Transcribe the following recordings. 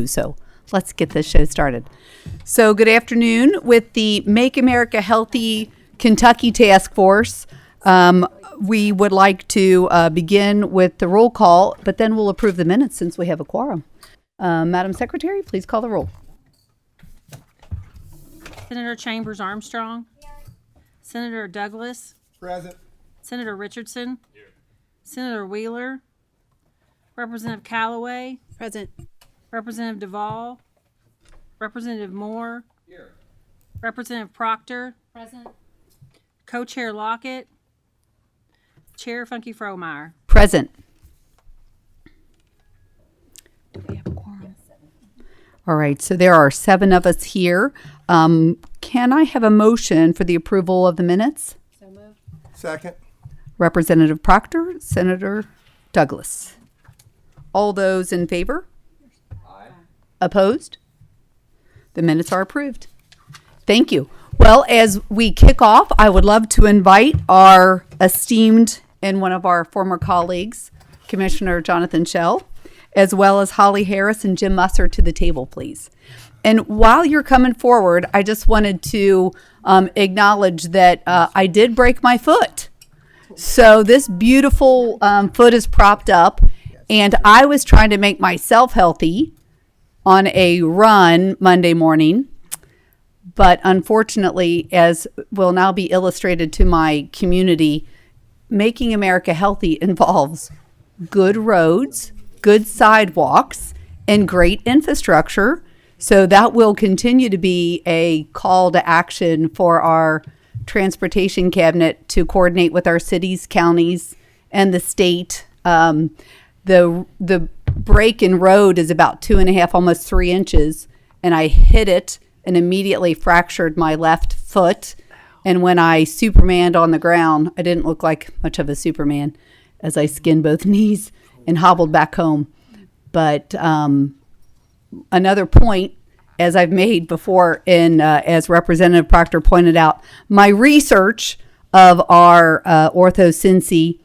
too. So let's get this show started. So good afternoon with the Make America Healthy Kentucky Task Force. We would like to begin with the roll call, but then we'll approve the minutes since we have a quorum. Madam Secretary, please call the roll. Senator Chambers Armstrong. Here. Senator Douglas. Present. Senator Richardson. Here. Senator Wheeler. Representative Callaway. Present. Representative Duvall. Representative Moore. Here. Representative Proctor. Present. Co-Chair Lockett. Chair Funky Fromeyer. Present. Do we have a quorum? All right, so there are 7 of us here. Can I have a motion for the approval of the minutes? So moved. Second. Representative Proctor, Senator Douglas. All those in favor? Aye. Opposed? The minutes are approved. Thank you. Well, as we kick off, I would love to invite our esteemed and one of our former colleagues, Commissioner Jonathan Schell, as well as Holly Harris and Jim Musser to the table, please. And while you're coming forward, I just wanted to acknowledge that I did break my foot. So this beautiful foot is propped up, and I was trying to make myself healthy on a run Monday morning. But unfortunately, as will now be illustrated to my community, making America healthy involves good roads, good sidewalks, and great infrastructure. So that will continue to be a call to action for our transportation cabinet to coordinate with our cities, counties, and the state. The break in road is about 2.5, almost 3 inches, and I hit it and immediately fractured my left foot. And when I Supermaned on the ground, I didn't look like much of a Superman as I skinned both knees and hobbled back home. But another point, as I've made before, and as Representative Proctor pointed out, my research of our ortho-Cincy,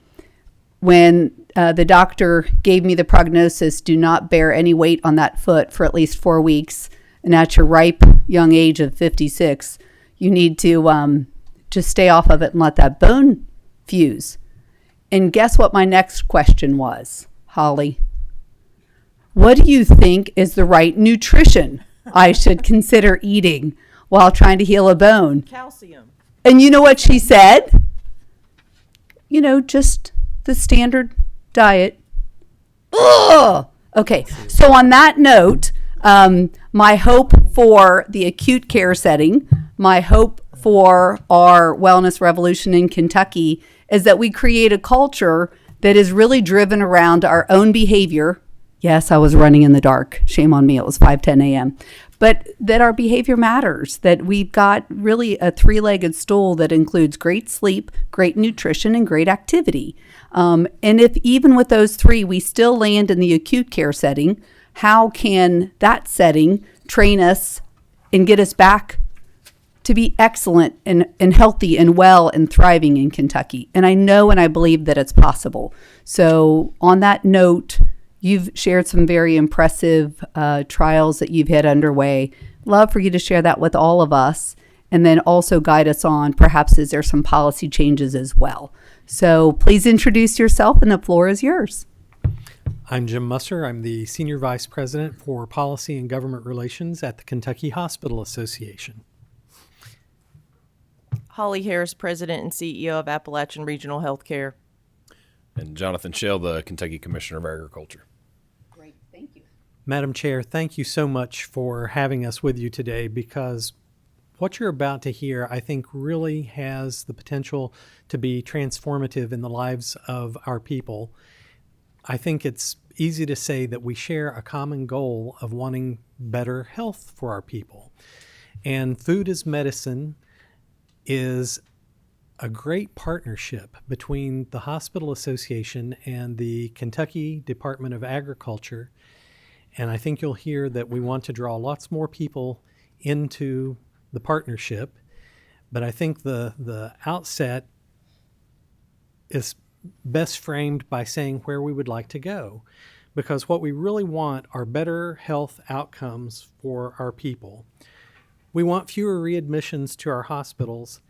when the doctor gave me the prognosis, do not bear any weight on that foot for at least 4 weeks, and at your ripe young age of 56, you need to just stay off of it and let that bone fuse. And guess what my next question was, Holly? What do you think is the right nutrition I should consider eating while trying to heal a bone? Calcium. And you know what she said? You know, just the standard diet. Ugh! Okay, so on that note, my hope for the acute care setting, my hope for our wellness revolution in Kentucky is that we create a culture that is really driven around our own behavior. Yes, I was running in the dark. Shame on me. It was 5:10 a.m. But that our behavior matters, that we've got really a 3-legged stool that includes great sleep, great nutrition, and great activity. And if even with those 3, we still land in the acute care setting, how can that setting train us and get us back to be excellent and healthy and well and thriving in Kentucky? And I know and I believe that it's possible. So on that note, you've shared some very impressive trials that you've had underway. Love for you to share that with all of us, and then also guide us on perhaps is there some policy changes as well. So please introduce yourself, and the floor is yours. I'm Jim Musser. I'm the Senior Vice President for Policy and Government Relations at the Kentucky Hospital Association. Holly Harris, President and CEO of Appalachian Regional Healthcare. And Jonathan Schell, the Kentucky Commissioner of Agriculture. Great, thank you. Madam Chair, thank you so much for having us with you today, because what you're about to hear, I think, really has the potential to be transformative in the lives of our people. I think it's easy to say that we share a common goal of wanting better health for our people. And Food as Medicine is a great partnership between the Hospital Association and the Kentucky Department of Agriculture. And I think you'll hear that we want to draw lots more people into the partnership. But I think the outset is best framed by saying where we would like to go. because what we really want are better health outcomes for our people. We want fewer readmissions to our hospitals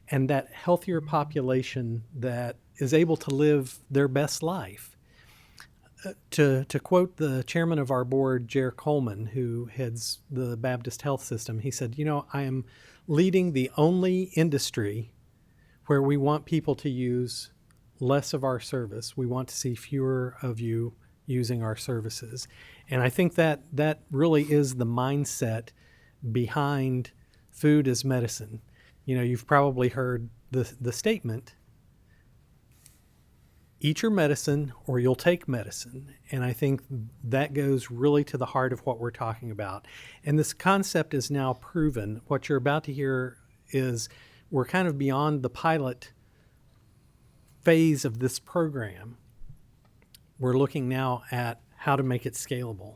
and that healthier population that is able to live their best life. To quote the chairman of our board, Jer Coleman, who heads the Baptist Health System, he said, I am leading the only industry where we want people to use less of our service. We want to see fewer of you using our services. And I think that really is the mindset behind food as medicine. You've probably heard the statement, eat your medicine or you'll take medicine. And I think that goes really to the heart of what we're talking about. And this concept is now proven. What you're about to hear is we're kind of beyond the pilot phase of this program. We're looking now at how to make it scalable.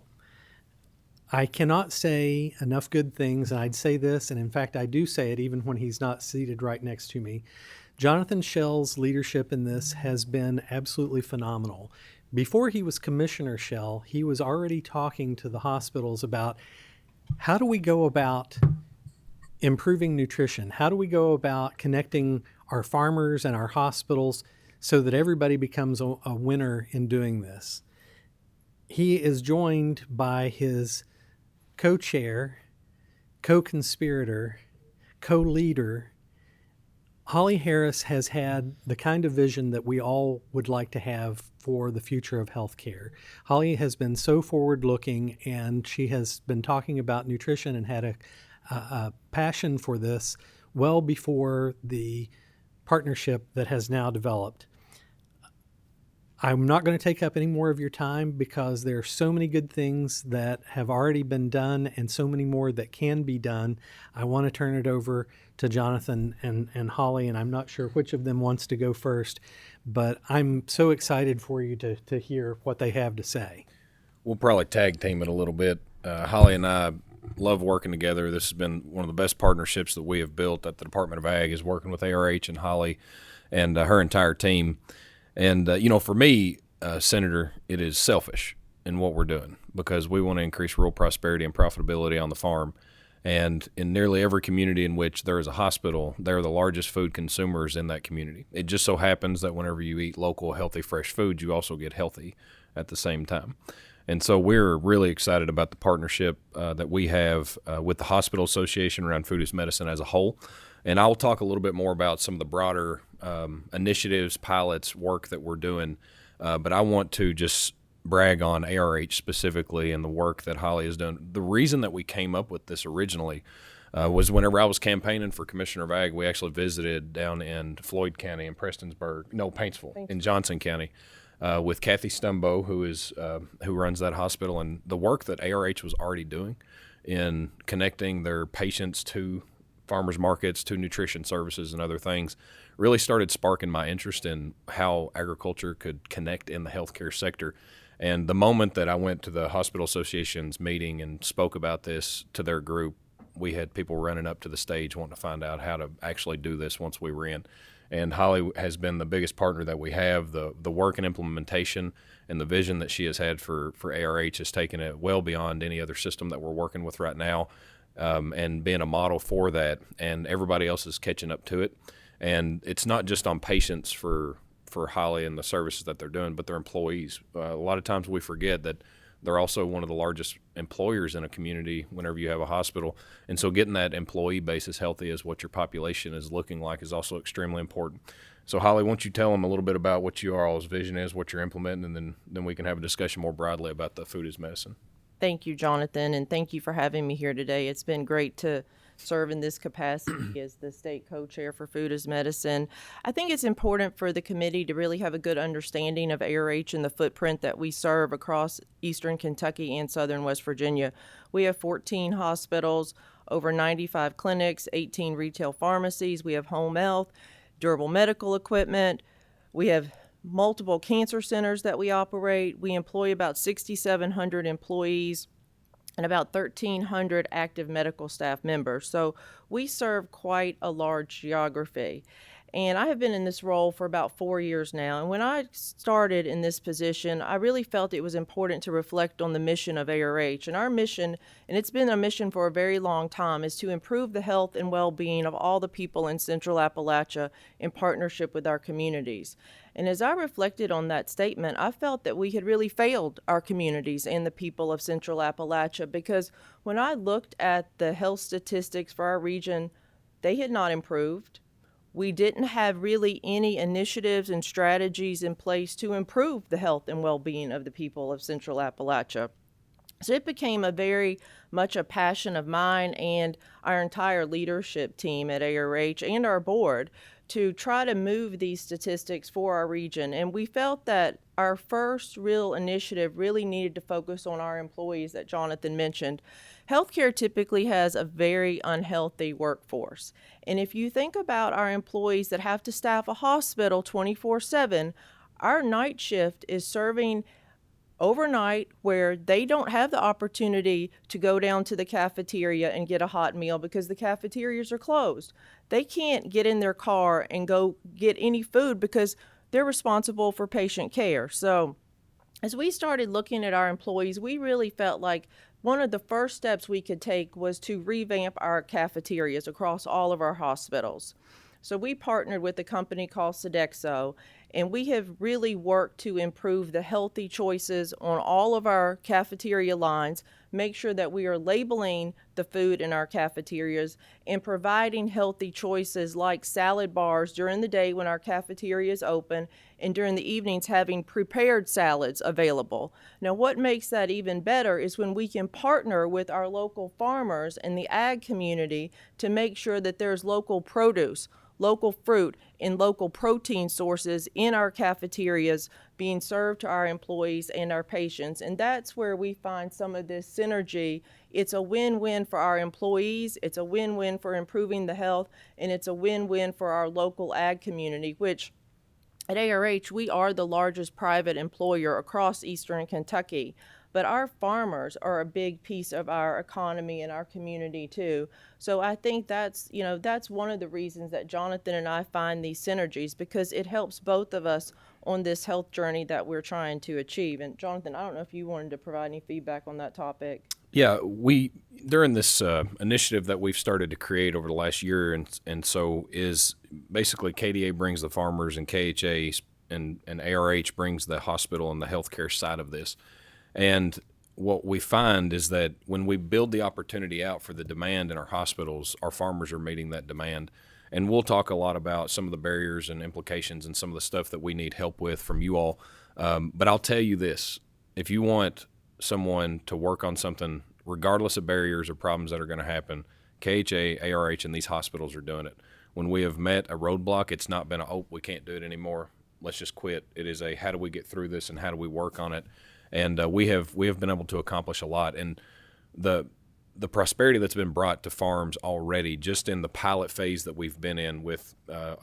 I cannot say enough good things, and I'd say this, and in fact I do say it even when he's not seated right next to me. Jonathan Schell's leadership in this has been absolutely phenomenal. Before he was Commissioner Schell, he was already talking to the hospitals about how do we go about improving nutrition? How do we go about connecting our farmers and our hospitals so that everybody becomes a winner in doing this? He is joined by his co-chair, co-conspirator, co-leader. Holly Harris has had the kind of vision that we all would like to have for the future of healthcare. Holly has been so forward-looking, and she has been talking about nutrition and had a passion for this well before the partnership that has now developed. I'm not going to take up any more of your time because there are so many good things that have already been done and so many more that can be done. I want to turn it over to Jonathan and Holly, and I'm not sure which of them wants to go first, but I'm so excited for you to hear what they have to say. We'll probably tag team it a little bit. Holly and I love working together. This has been one of the best partnerships that we have built at the Department of Ag, is working with ARH and Holly and her entire team. And, for me, Senator, it is selfish in what we're doing because we want to increase rural prosperity and profitability on the farm. And in nearly every community in which there is a hospital, they're the largest food consumers in that community. It just so happens that whenever you eat local, healthy, fresh food, you also get healthy at the same time. And so we're really excited about the partnership that we have with the Hospital Association around food as medicine as a whole. And I'll talk a little bit more about some of the broader initiatives, pilots, work that we're doing. But I want to just brag on ARH specifically and the work that Holly has done. The reason that we came up with this originally was whenever I was campaigning for Commissioner of Ag, we actually visited down in Floyd County in Paintsville, in Johnson County, with Kathy Stumbo, who runs that hospital, and the work that ARH was already doing in connecting their patients to farmers markets, to nutrition services and other things really started sparking my interest in how agriculture could connect in the healthcare sector. And the moment that I went to the Hospital Association's meeting and spoke about this to their group, we had people running up to the stage wanting to find out how to actually do this once we were in. And Holly has been the biggest partner that we have. The work and implementation and the vision that she has had for ARH has taken it well beyond any other system that we're working with right now, and being a model for that. And everybody else is catching up to it. And it's not just on patients for Holly and the services that they're doing, but their employees. A lot of times we forget that they're also one of the largest employers in a community whenever you have a hospital. And so getting that employee base as healthy as what your population is looking like is also extremely important. So Holly, why don't you tell them a little bit about what your all's vision is, what you're implementing, and then we can have a discussion more broadly about the food as medicine. Thank you, Jonathan, and thank you for having me here today. It's been great to serve in this capacity as the state co-chair for Food as Medicine. I think it's important for the committee to really have a good understanding of ARH and the footprint that we serve across eastern Kentucky and southern West Virginia. We have 14 hospitals, over 95 clinics, 18 retail pharmacies. We have home health, durable medical equipment. We have multiple cancer centers that we operate. We employ about 6,700 employees and about 1,300 active medical staff members. So we serve quite a large geography. And I have been in this role for about 4 years now. And when I started in this position, I really felt it was important to reflect on the mission of ARH. And our mission, and it's been a mission for a very long time, is to improve the health and well-being of all the people in Central Appalachia in partnership with our communities. And as I reflected on that statement, I felt that we had really failed our communities and the people of Central Appalachia, because when I looked at the health statistics for our region, they had not improved. We didn't have really any initiatives and strategies in place to improve the health and well-being of the people of Central Appalachia. So it became a very much a passion of mine and our entire leadership team at ARH and our board to try to move these statistics for our region. And we felt that our first real initiative really needed to focus on our employees that Jonathan mentioned. Healthcare typically has a very unhealthy workforce. And if you think about our employees that have to staff a hospital 24/7, our night shift is serving overnight where they don't have the opportunity to go down to the cafeteria and get a hot meal because the cafeterias are closed. They can't get in their car and go get any food because they're responsible for patient care. So as we started looking at our employees, we really felt like one of the first steps we could take was to revamp our cafeterias across all of our hospitals. So we partnered with a company called Sodexo, and we have really worked to improve the healthy choices on all of our cafeteria lines, make sure that we are labeling the food in our cafeterias and providing healthy choices like salad bars during the day when our cafeteria is open, and during the evenings having prepared salads available. Now, what makes that even better is when we can partner with our local farmers and the ag community to make sure that there's local produce, local fruit, and local protein sources in our cafeterias being served to our employees and our patients. And that's where we find some of this synergy. It's a win-win for our employees, it's a win-win for improving the health, and it's a win-win for our local ag community, which at ARH, we are the largest private employer across Eastern Kentucky. But our farmers are a big piece of our economy and our community too. So I think that's one of the reasons that Jonathan and I find these synergies, because it helps both of us on this health journey that we're trying to achieve. And Jonathan, I don't know if you wanted to provide any feedback on that topic. Yeah, we during this initiative that we've started to create over the last year, and so is basically KDA brings the farmers and KHA and ARH brings the hospital and the healthcare side of this. And what we find is that when we build the opportunity out for the demand in our hospitals, our farmers are meeting that demand. And we'll talk a lot about some of the barriers and implications and some of the stuff that we need help with from you all. But I'll tell you this, if you want someone to work on something, regardless of barriers or problems that are going to happen, KHA, ARH, and these hospitals are doing it. When we have met a roadblock, it's not been we can't do it anymore, let's just quit. It is how do we get through this and how do we work on it? And we have been able to accomplish a lot. And the prosperity that's been brought to farms already, just in the pilot phase that we've been in with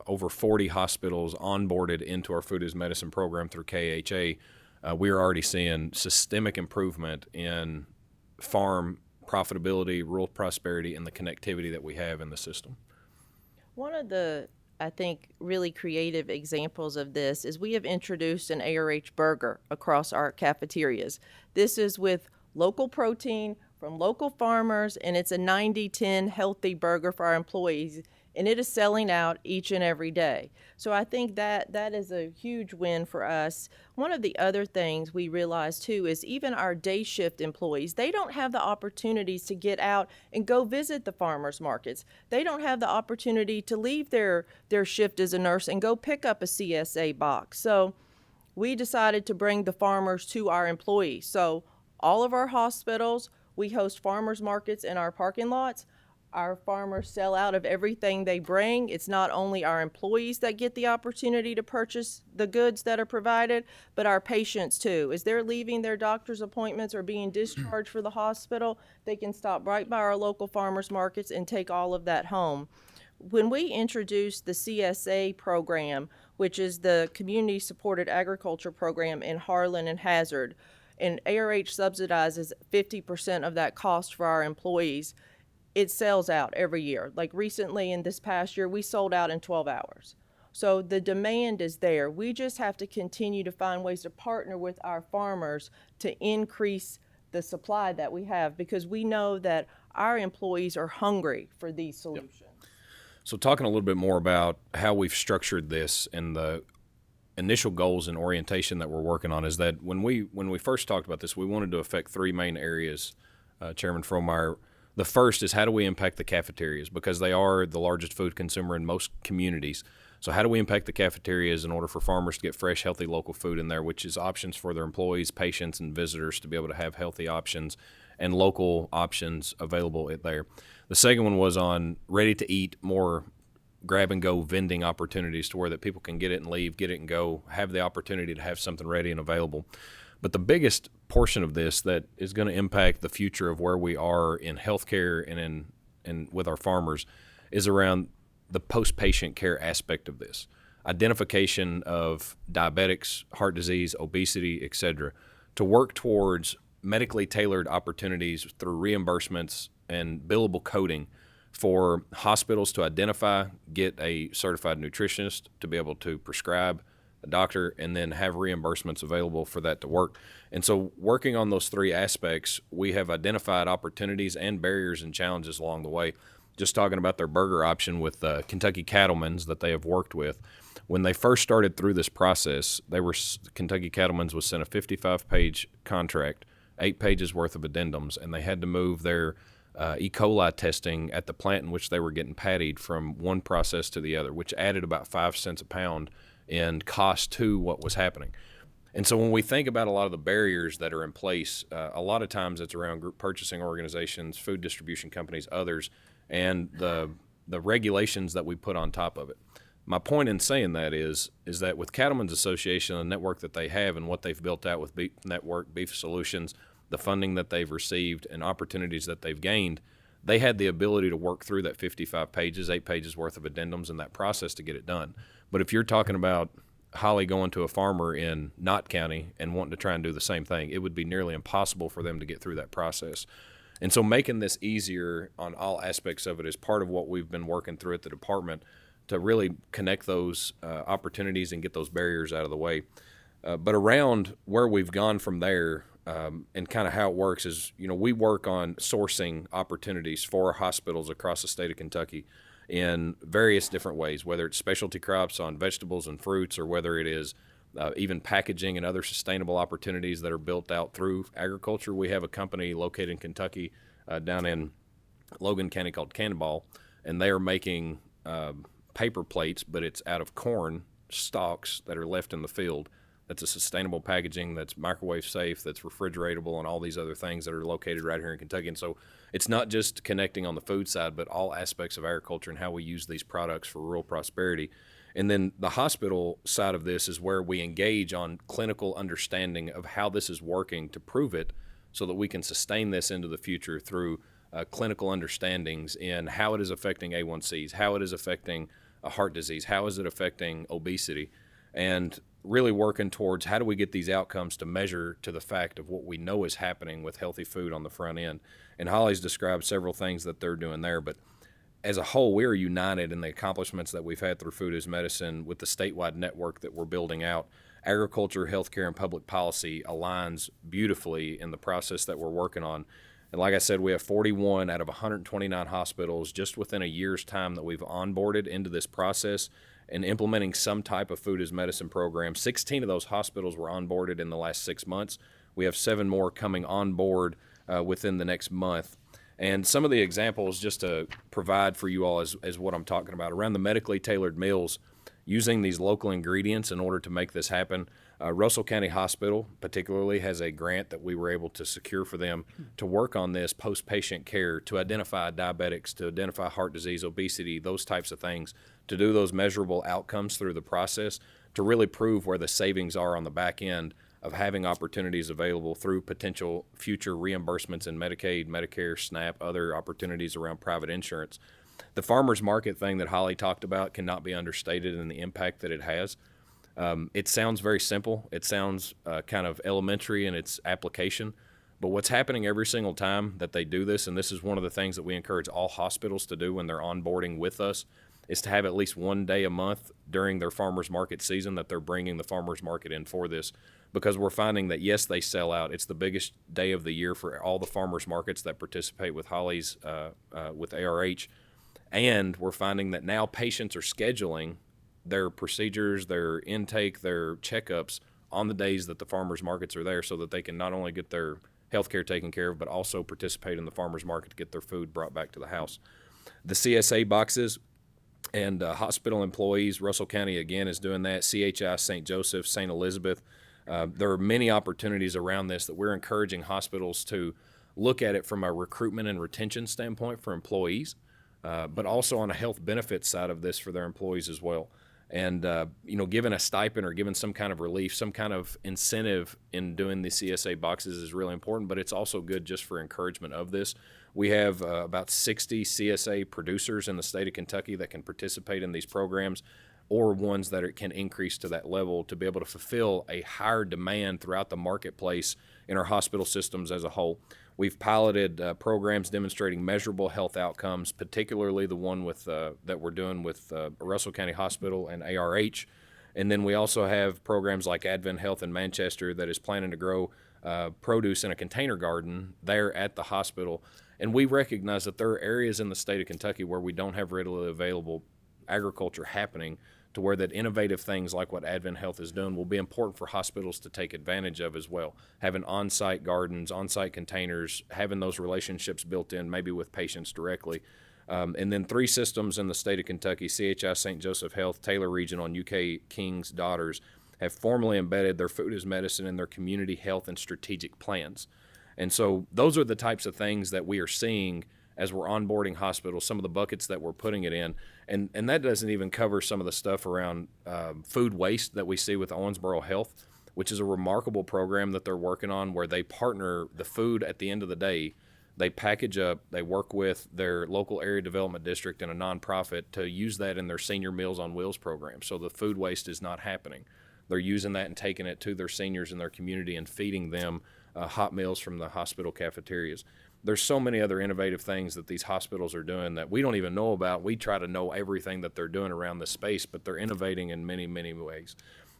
over 40 hospitals onboarded into our Food is Medicine program through KHA, we are already seeing systemic improvement in farm profitability, rural prosperity, and the connectivity that we have in the system. One of the, I think, really creative examples of this is we have introduced an ARH burger across our cafeterias. This is with local protein from local farmers, and it's a 90-10 healthy burger for our employees, and it is selling out each and every day. So I think that is a huge win for us. One of the other things we realize too is even our day shift employees, they don't have the opportunities to get out and go visit the farmers markets. They don't have the opportunity to leave their shift as a nurse and go pick up a CSA box. So we decided to bring the farmers to our employees. So all of our hospitals, we host farmers markets in our parking lots. Our farmers sell out of everything they bring. It's not only our employees that get the opportunity to purchase the goods that are provided, but our patients too. As they're leaving their doctor's appointments or being discharged for the hospital, they can stop right by our local farmers markets and take all of that home. When we introduced the CSA program, which is the Community Supported Agriculture Program in Harlan and Hazard, and ARH subsidizes 50% of that cost for our employees, it sells out every year. Like recently in this past year, we sold out in 12 hours. So the demand is there. We just have to continue to find ways to partner with our farmers to increase the supply that we have, because we know that our employees are hungry for these solutions. So talking a little bit more about how we've structured this and the initial goals and orientation that we're working on is that when we first talked about this, we wanted to affect three main areas, Chairman Fromeyer. The first is how do we impact the cafeterias, because they are the largest food consumer in most communities. So how do we impact the cafeterias in order for farmers to get fresh, healthy local food in there, which is options for their employees, patients, and visitors to be able to have healthy options and local options available there. The second one was on ready to eat, more grab and go vending opportunities to where that people can get it and leave, get it and go, have the opportunity to have something ready and available. But the biggest portion of this that is going to impact the future of where we are in healthcare and with our farmers is around the post-patient care aspect of this. Identification of diabetics, heart disease, obesity, etc., to work towards medically tailored opportunities through reimbursements and billable coding for hospitals to identify, get a certified nutritionist to be able to prescribe a doctor, and then have reimbursements available for that to work. And so working on those three aspects, we have identified opportunities and barriers and challenges along the way. Just talking about their burger option with Kentucky Cattlemen's that they have worked with. When they first started through this process, Kentucky Cattlemen's was sent a 55-page contract, 8 pages worth of addendums, and they had to move their E. coli testing at the plant in which they were getting pattied from one process to the other, which added about 5 cents a pound in cost to what was happening. And so when we think about a lot of the barriers that are in place, a lot of times it's around group purchasing organizations, food distribution companies, others, and the regulations that we put on top of it. My point in saying that is that with Cattlemen's Association and the network that they have and what they've built out with Beef Solutions, the funding that they've received and opportunities that they've gained, they had the ability to work through that 55 pages, 8 pages worth of addendums in that process to get it done. But if you're talking about Holly going to a farmer in Knott County and wanting to try and do the same thing, it would be nearly impossible for them to get through that process. And so making this easier on all aspects of it is part of what we've been working through at the department to really connect those opportunities and get those barriers out of the way. But around where we've gone from there, and kind of how it works is, we work on sourcing opportunities for hospitals across the state of Kentucky in various different ways, whether it's specialty crops on vegetables and fruits, or whether it is even packaging and other sustainable opportunities that are built out through agriculture. We have a company located in Kentucky down in Logan County called Cannonball, and they are making paper plates, but it's out of corn stalks that are left in the field. That's a sustainable packaging that's microwave safe, that's refrigeratable, and all these other things that are located right here in Kentucky. And so it's not just connecting on the food side, but all aspects of agriculture and how we use these products for rural prosperity. And then the hospital side of this is where we engage on clinical understanding of how this is working to prove it, so that we can sustain this into the future through clinical understandings in how it is affecting A1Cs, how it is affecting heart disease, how is it affecting obesity, and really working towards how do we get these outcomes to measure to the fact of what we know is happening with healthy food on the front end. And Holly's described several things that they're doing there, but as a whole, we are united in the accomplishments that we've had through Food is Medicine with the statewide network that we're building out. Agriculture, healthcare, and public policy aligns beautifully in the process that we're working on. And like I said, we have 41 out of 129 hospitals just within a year's time that we've onboarded into this process and implementing some type of Food is Medicine program. 16 of those hospitals were onboarded in the last 6 months. We have 7 more coming on board within the next month. And some of the examples, just to provide for you all, is what I'm talking about. Around the medically tailored meals, using these local ingredients in order to make this happen. Russell County Hospital particularly has a grant that we were able to secure for them to work on this post-patient care, to identify diabetics, to identify heart disease, obesity, those types of things, to do those measurable outcomes through the process, to really prove where the savings are on the back end of having opportunities available through potential future reimbursements in Medicaid, Medicare, SNAP, other opportunities around private insurance. The farmers market thing that Holly talked about cannot be understated in the impact that it has. It sounds very simple. It sounds kind of elementary in its application. But what's happening every single time that they do this, and this is one of the things that we encourage all hospitals to do when they're onboarding with us, is to have at least one day a month during their farmers market season that they're bringing the farmers market in for this, because we're finding that, yes, they sell out. It's the biggest day of the year for all the farmers markets that participate with Holly's with ARH. And we're finding that now patients are scheduling their procedures, their intake, their checkups on the days that the farmers markets are there, so that they can not only get their health care taken care of, but also participate in the farmers market to get their food brought back to the house. The CSA boxes and hospital employees, Russell County again is doing that, CHI, St. Joseph, St. Elizabeth. There are many opportunities around this that we're encouraging hospitals to look at it from a recruitment and retention standpoint for employees, but also on a health benefits side of this for their employees as well. And, giving a stipend or giving some kind of relief, some kind of incentive in doing the CSA boxes is really important, but it's also good just for encouragement of this. We have about 60 CSA producers in the state of Kentucky that can participate in these programs, or ones that can increase to that level to be able to fulfill a higher demand throughout the marketplace in our hospital systems as a whole. We've piloted programs demonstrating measurable health outcomes, particularly the one with that we're doing with Russell County Hospital and ARH. And then we also have programs like Advent Health in Manchester that is planning to grow produce in a container garden there at the hospital. And we recognize that there are areas in the state of Kentucky where we don't have readily available agriculture happening, to where that innovative things like what Advent Health is doing will be important for hospitals to take advantage of as well. Having on-site gardens, on-site containers, having those relationships built in, maybe with patients directly. And then 3 systems in the state of Kentucky, CHI, St. Joseph Health, Taylor Regional, and UK King's Daughters, have formally embedded their food as medicine in their community health and strategic plans. And so those are the types of things that we are seeing as we're onboarding hospitals, some of the buckets that we're putting it in. And that doesn't even cover some of the stuff around food waste that we see with Owensboro Health, which is a remarkable program that they're working on, where they partner the food at the end of the day. They package up, they work with their local area development district and a nonprofit to use that in their Senior Meals on Wheels program. So the food waste is not happening. They're using that and taking it to their seniors in their community and feeding them hot meals from the hospital cafeterias. There's so many other innovative things that these hospitals are doing that we don't even know about. We try to know everything that they're doing around this space, but they're innovating in many, many ways.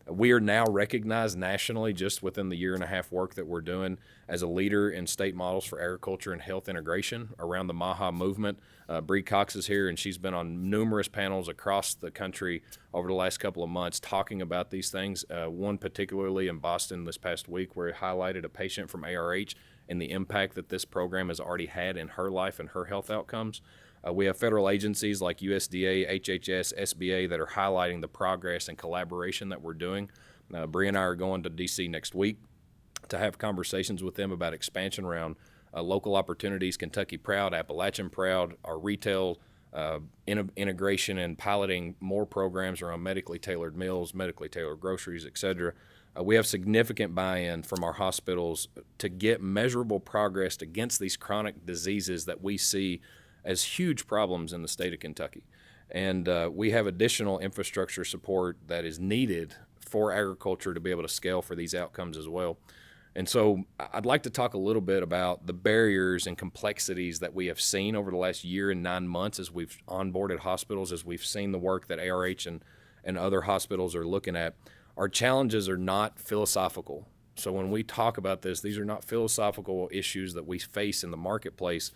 We are now recognized nationally, just within the 1.5 year work that we're doing, as a leader in state models for agriculture and health integration around the MAHA movement. Bree Cox is here, and she's been on numerous panels across the country over the last couple of months talking about these things. One particularly in Boston this past week, where it highlighted a patient from ARH and the impact that this program has already had in her life and her health outcomes. We have federal agencies like USDA, HHS, SBA that are highlighting the progress and collaboration that we're doing. Bree and I are going to D.C. next week to have conversations with them about expansion around local opportunities, Kentucky Proud, Appalachian Proud, our retail integration and piloting more programs around medically tailored meals, medically tailored groceries, et cetera. We have significant buy-in from our hospitals to get measurable progress against these chronic diseases that we see as huge problems in the state of Kentucky. And we have additional infrastructure support that is needed for agriculture to be able to scale for these outcomes as well. And so I'd like to talk a little bit about the barriers and complexities that we have seen over the last 1 year and 9 months as we've onboarded hospitals, as we've seen the work that ARH and other hospitals are looking at. Our challenges are not philosophical. So when we talk about this, these are not philosophical issues that we face in the marketplace.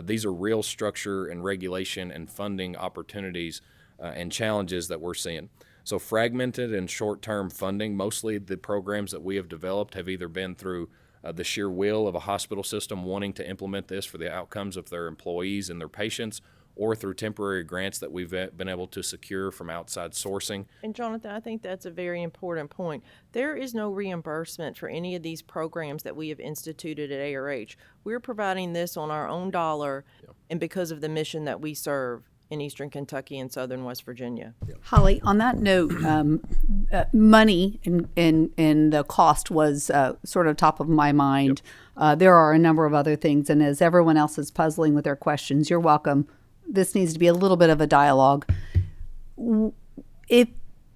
These are real structure and regulation and funding opportunities and challenges that we're seeing. So fragmented and short-term funding, mostly the programs that we have developed have either been through the sheer will of a hospital system wanting to implement this for the outcomes of their employees and their patients, or through temporary grants that we've been able to secure from outside sourcing. And Jonathan, I think that's a very important point. There is no reimbursement for any of these programs that we have instituted at ARH. We're providing this on our own dollar and because of the mission that we serve in Eastern Kentucky and Southern West Virginia. Holly, on that note, money and the cost was sort of top of my mind. There are a number of other things, and as everyone else is puzzling with their questions, you're welcome. This needs to be a little bit of a dialogue. If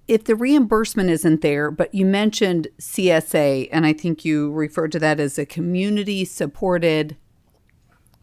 the reimbursement isn't there, but you mentioned CSA, and I think you referred to that as a community-supported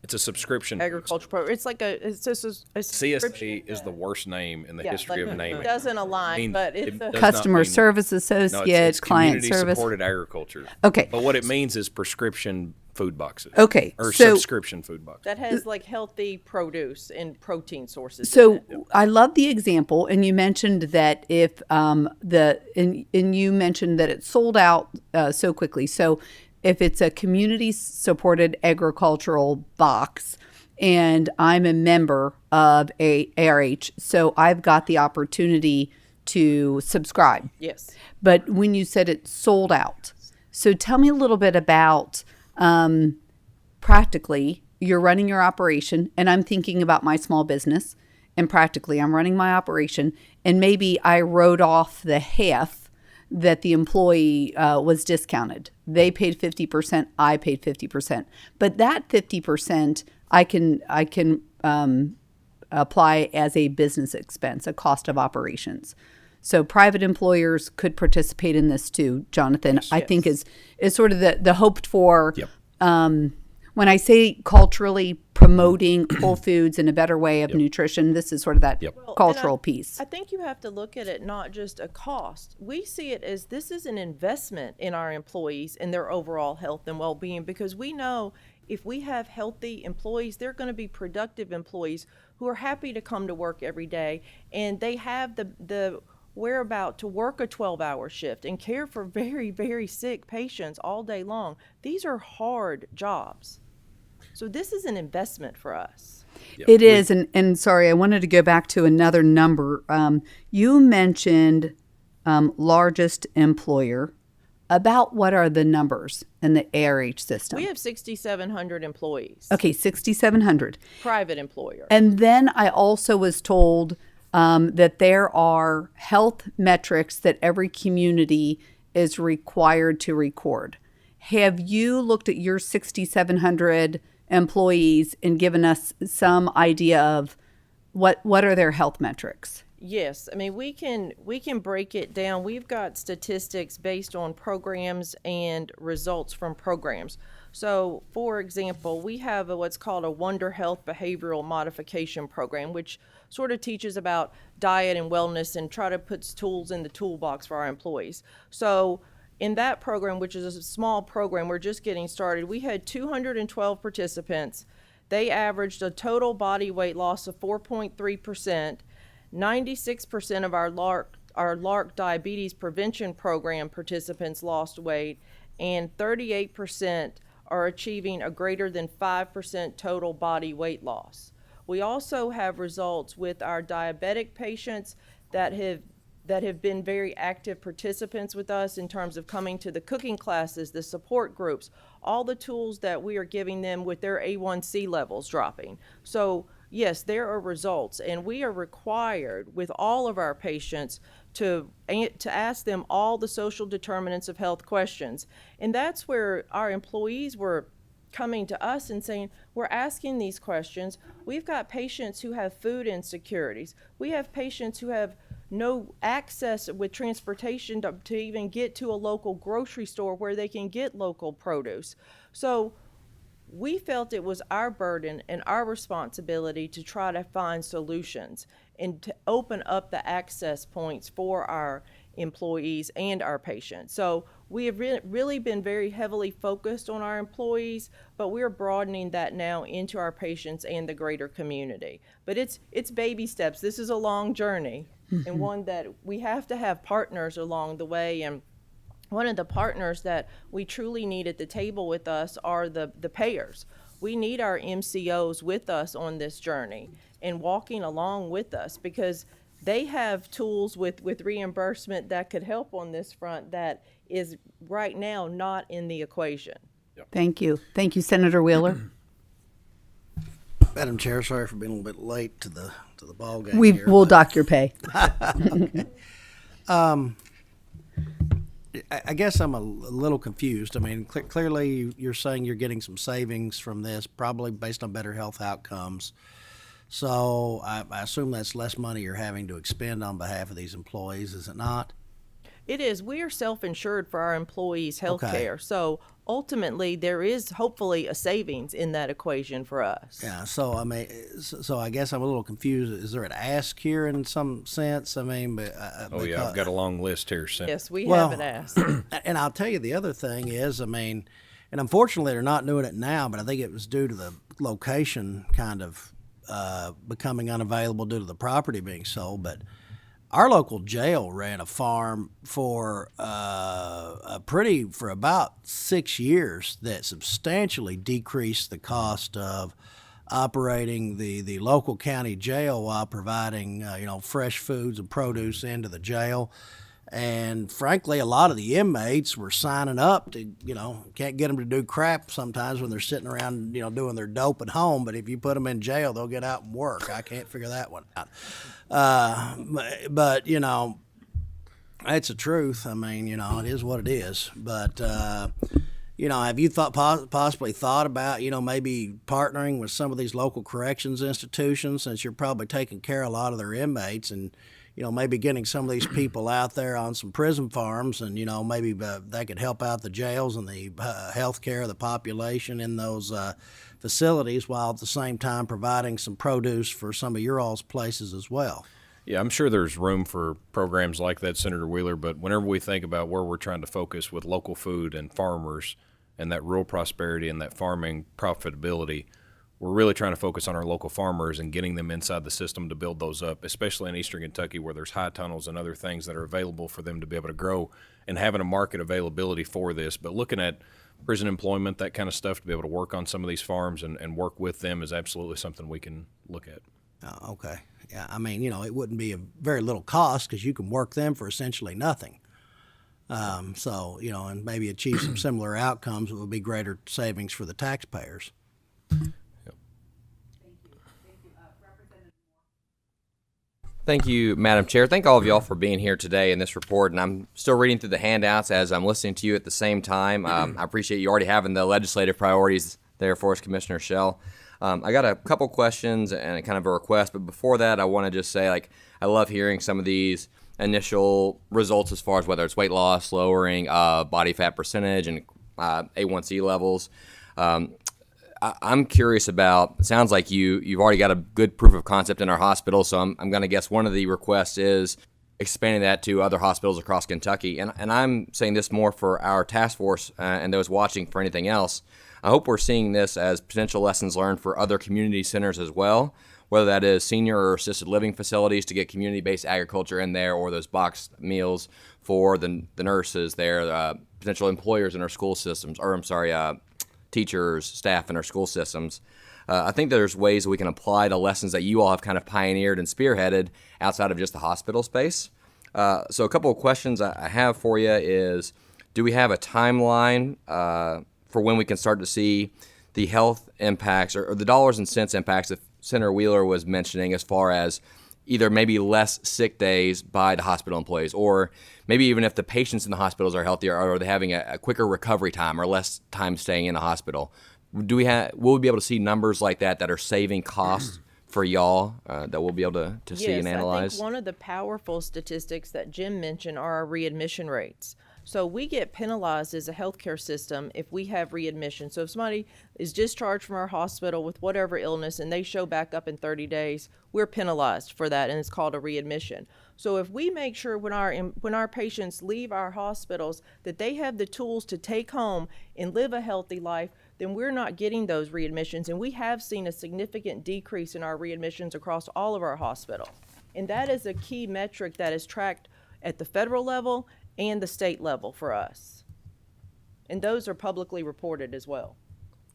It's a subscription. agriculture program. It's like it's just a subscription. CSA is the worst name in the Yeah, history like, of naming. it doesn't align, but It it's does a, not Customer mean- service No, associate, it's client community service. supported agriculture. Okay. But what it means is prescription food boxes. Okay, Or so- subscription food boxes. that has like healthy produce and protein sources. in So it. I love the example, and you mentioned that if and you mentioned that it sold out so quickly. So if it's a community supported agricultural box, and I'm a member of a ARH, so I've got the opportunity to subscribe. Yes. But when you said it sold out, so tell me a little bit about practically you're running your operation, and I'm thinking about my small business, and practically I'm running my operation, and maybe I wrote off the half that the employee was discounted. They paid 50%, I paid 50%, but that 50% I can apply as a business expense, a cost of operations. So private employers could participate in this too, Jonathan. I think is sort of the hoped for. Yep. When I say culturally promoting whole foods and a better way of nutrition, this is sort of that Well, cultural and piece. I think you have to look at it not just a cost. We see it as this is an investment in our employees and their overall health and well-being, because we know if we have healthy employees, they're going to be productive employees who are happy to come to work every day, and they have the whereabout to work a 12-hour shift and care for very, very sick patients all day long. These are hard jobs. So this is an investment for us. It is, and sorry, I wanted to go back to another number. You mentioned largest employer. About what are the numbers in the ARH system? We have 6,700 employees, Okay, 6,700. private employer. And then I also was told that there are health metrics that every community is required to record. Have you looked at your 6,700 employees and given us some idea of what are their health metrics? Yes, I mean we can break it down. We've got statistics based on programs and results from programs. So, for example, we have what's called a Wonder Health Behavioral Modification Program, which sort of teaches about diet and wellness and try to put tools in the toolbox for our employees. So, in that program, which is a small program, we're just getting started, we had 212 participants. They averaged a total body weight loss of 4.3%. 96% of our LARC diabetes prevention program participants lost weight, and 38% are achieving a greater than 5% total body weight loss. We also have results with our diabetic patients that have been very active participants with us in terms of coming to the cooking classes, the support groups, all the tools that we are giving them with their A1C levels dropping. So yes, there are results, and we are required with all of our patients to ask them all the social determinants of health questions. And that's where our employees were coming to us and saying, we're asking these questions. We've got patients who have food insecurities. We have patients who have no access with transportation to even get to a local grocery store where they can get local produce. So we felt it was our burden and our responsibility to try to find solutions and to open up the access points for our employees and our patients. So we have really been very heavily focused on our employees, but we're broadening that now into our patients and the greater community. But it's baby steps. This is a long journey and one that we have to have partners along the way. And one of the partners that we truly need at the table with us are the payers. We need our MCOs with us on this journey and walking along with us, because they have tools with reimbursement that could help on this front that is right now not in the equation. Thank you. Thank you, Senator Wheeler. Madam Chair, sorry for being a little bit late to the ball game. We here, will but dock your pay. I guess I'm a little confused. I mean, clearly you're saying you're getting some savings from this, probably based on better health outcomes. So I assume that's less money you're having to expend on behalf of these employees, is it not? It is. We are self-insured for our employees' health care. So ultimately there is hopefully a savings in that equation for us. Yeah, so I mean, so I guess I'm a little confused. Is there an ask here in some sense? I mean, but Oh yeah, I've got a long list here. Sam. Yes, we Well, have it asked. and I'll tell you the other thing is, I mean, and unfortunately they're not doing it now, but I think it was due to the location kind of becoming unavailable due to the property being sold. But our local jail ran a farm for for about 6 years that substantially decreased the cost of operating the local county jail while providing fresh foods and produce into the jail. And frankly, a lot of the inmates were signing up to, can't get them to do crap sometimes when they're sitting around, doing their dope at home. But if you put them in jail, they'll get out and work. I can't figure that one out. But it's the truth. I mean, it is what it is. But, have you possibly thought about, maybe partnering with some of these local corrections institutions, since you're probably taking care of a lot of their inmates, and maybe getting some of these people out there on some prison farms, and maybe they could help out the jails and the health care of the population in those facilities, while at the same time providing some produce for some of your all's places as well. Yeah, I'm sure there's room for programs like that, Senator Wheeler, but whenever we think about where we're trying to focus with local food and farmers and that rural prosperity and that farming profitability, we're really trying to focus on our local farmers and getting them inside the system to build those up, especially in eastern Kentucky where there's high tunnels and other things that are available for them to be able to grow, and having a market availability for this. But looking at prison employment, that kind of stuff, to be able to work on some of these farms and work with them is absolutely something we can look at. Okay. Yeah, I mean, it wouldn't be a very little cost because you can work them for essentially nothing. And maybe achieve some similar outcomes that would be greater savings for the taxpayers. Thank you, Madam Chair. Thank all of y'all for being here today in this report. And I'm still reading through the handouts as I'm listening to you at the same time. I appreciate you already having the legislative priorities there for us, Commissioner Schell. I got a couple questions and kind of a request, but before that, I want to just say, I love hearing some of these initial results as far as whether it's weight loss, lowering body fat percentage, and A1C levels. I'm curious about, it sounds like you've already got a good proof of concept in our hospital, so I'm going to guess one of the requests is expanding that to other hospitals across Kentucky. And I'm saying this more for our task force and those watching for anything else. I hope we're seeing this as potential lessons learned for other community centers as well, whether that is senior or assisted living facilities to get community-based agriculture in there, or those boxed meals for the nurses there, potential employers in our school systems, teachers, staff in our school systems. I think there's ways we can apply the lessons that you all have kind of pioneered and spearheaded outside of just the hospital space. So a couple of questions I have for you is, do we have a timeline for when we can start to see the health impacts or the dollars and cents impacts that Senator Wheeler was mentioning, as far as either maybe less sick days by the hospital employees, or maybe even if the patients in the hospitals are healthier, are they having a quicker recovery time or less time staying in the hospital? Will we be able to see numbers like that are saving costs for y'all that we'll be able to see and analyze? I think one of the powerful statistics that Jim mentioned are our readmission rates. So we get penalized as a healthcare system if we have readmission. So if somebody is discharged from our hospital with whatever illness and they show back up in 30 days, we're penalized for that, and it's called a readmission. So if we make sure when our patients leave our hospitals that they have the tools to take home and live a healthy life, then we're not getting those readmissions. And we have seen a significant decrease in our readmissions across all of our hospitals. And that is a key metric that is tracked at the federal level and the state level for us. And those are publicly reported as well.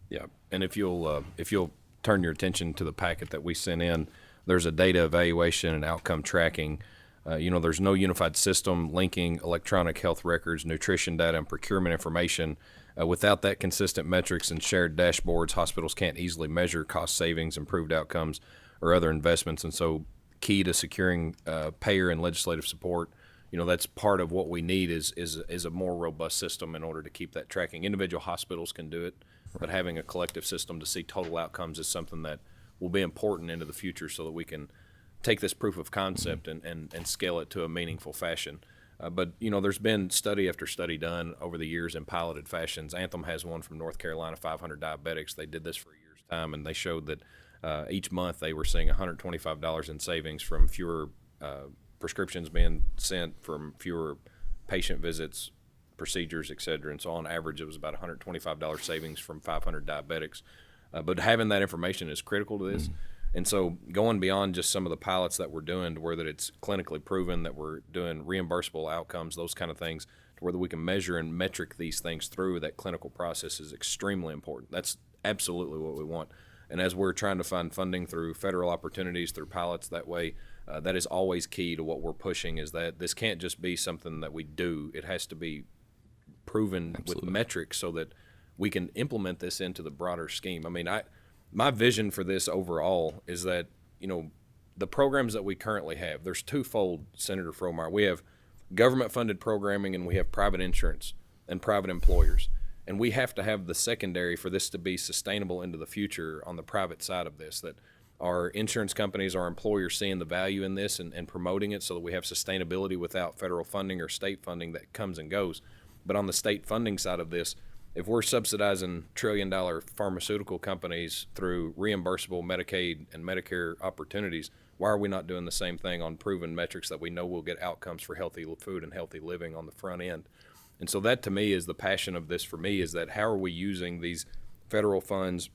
Yeah, and if you'll turn your attention to the packet that we sent in, there's a data evaluation and outcome tracking. There's no unified system linking electronic health records, nutrition data, and procurement information. Without that consistent metrics and shared dashboards, hospitals can't easily measure cost savings, improved outcomes, or other investments. And so key to securing payer and legislative support, that's part of what we need is a more robust system in order to keep that tracking. Individual hospitals can do it, but having a collective system to see total outcomes is something that will be important into the future, so that we can take this proof of concept and scale it to a meaningful fashion. But there's been study after study done over the years in piloted fashions. Anthem has one from North Carolina, 500 diabetics. They did this for a year's time, and they showed that each month they were seeing $125 in savings from fewer prescriptions being sent, from fewer patient visits, procedures, et cetera. And so on average, it was about $125 savings from 500 diabetics. But having that information is critical to this. And so going beyond just some of the pilots that we're doing to where that it's clinically proven, that we're doing reimbursable outcomes, those kind of things, to where that we can measure and metric these things through that clinical process is extremely important. That's absolutely what we want. And as we're trying to find funding through federal opportunities, through pilots that way, that is always key to what we're pushing, is that this can't just be something that we do. It has to be proven with metrics so that we can implement this into the broader scheme. I mean, my vision for this overall is that, the programs that we currently have, there's twofold, Senator Fromeyer. We have government-funded programming and we have private insurance and private employers. And we have to have the secondary for this to be sustainable into the future on the private side of this, that our insurance companies, our employers seeing the value in this and promoting it so that we have sustainability without federal funding or state funding that comes and goes. But on the state funding side of this, if we're subsidizing trillion-dollar pharmaceutical companies through reimbursable Medicaid and Medicare opportunities, why are we not doing the same thing on proven metrics that we know will get outcomes for healthy food and healthy living on the front end? And so that, to me, is the passion of this for me, is that how are we using these federal funds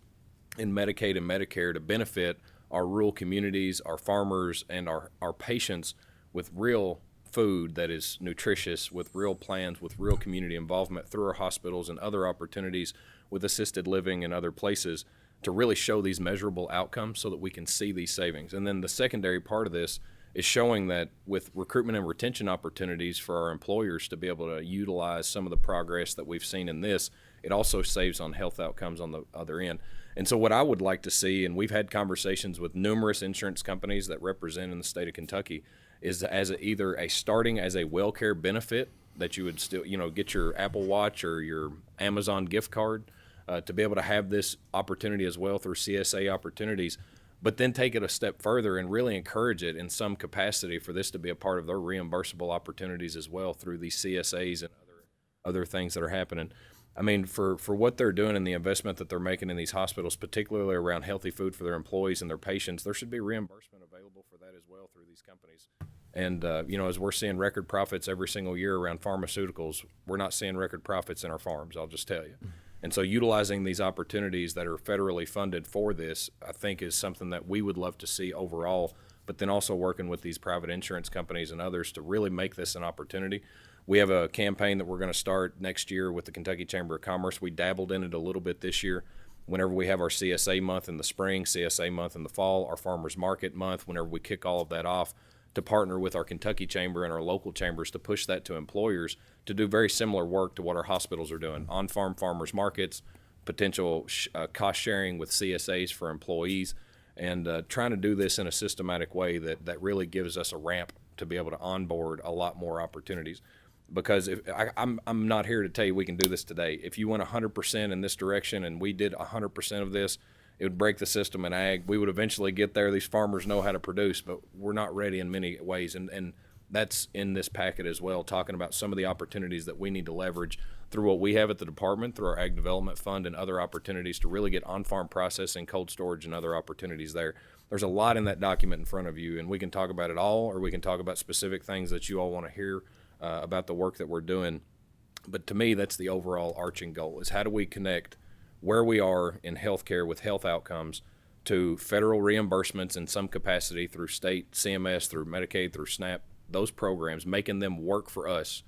in Medicaid and Medicare to benefit our rural communities, our farmers, and our patients with real food that is nutritious, with real plans, with real community involvement through our hospitals and other opportunities with assisted living and other places, to really show these measurable outcomes so that we can see these savings. And then the secondary part of this is showing that with recruitment and retention opportunities for our employers to be able to utilize some of the progress that we've seen in this, it also saves on health outcomes on the other end. And so what I would like to see, and we've had conversations with numerous insurance companies that represent in the state of Kentucky, is either starting as a WellCare benefit that you would still, get your Apple Watch or your Amazon gift card to be able to have this opportunity as well through CSA opportunities, but then take it a step further and really encourage it in some capacity for this to be a part of their reimbursable opportunities as well through these CSAs and other things that are happening. I mean, for what they're doing and the investment that they're making in these hospitals, particularly around healthy food for their employees and their patients, there should be reimbursement available for that as well through these companies. And, as we're seeing record profits every single year around pharmaceuticals, we're not seeing record profits in our farms, I'll just tell you. And so utilizing these opportunities that are federally funded for this, I think, is something that we would love to see overall, but then also working with these private insurance companies and others to really make this an opportunity. We have a campaign that we're going to start next year with the Kentucky Chamber of Commerce. We dabbled in it a little bit this year. Whenever we have our CSA month in the spring, CSA month in the fall, our farmers market month, whenever we kick all of that off, to partner with our Kentucky Chamber and our local chambers to push that to employers to do very similar work to what our hospitals are doing. On-farm farmers markets, potential cost sharing with CSAs for employees, and trying to do this in a systematic way that really gives us a ramp to be able to onboard a lot more opportunities. Because I'm not here to tell you we can do this today. If you went 100% in this direction and we did 100% of this, it would break the system in ag. We would eventually get there. These farmers know how to produce, but we're not ready in many ways. And that's in this packet as well, talking about some of the opportunities that we need to leverage through what we have at the department, through our Ag Development Fund and other opportunities to really get on-farm processing, cold storage, and other opportunities there. There's a lot in that document in front of you, and we can talk about it all, or we can talk about specific things that you all want to hear about the work that we're doing. But to me, that's the overall arching goal, is how do we connect where we are in healthcare with health outcomes to federal reimbursements in some capacity through state CMS, through Medicaid, through SNAP, those programs, making them work for us.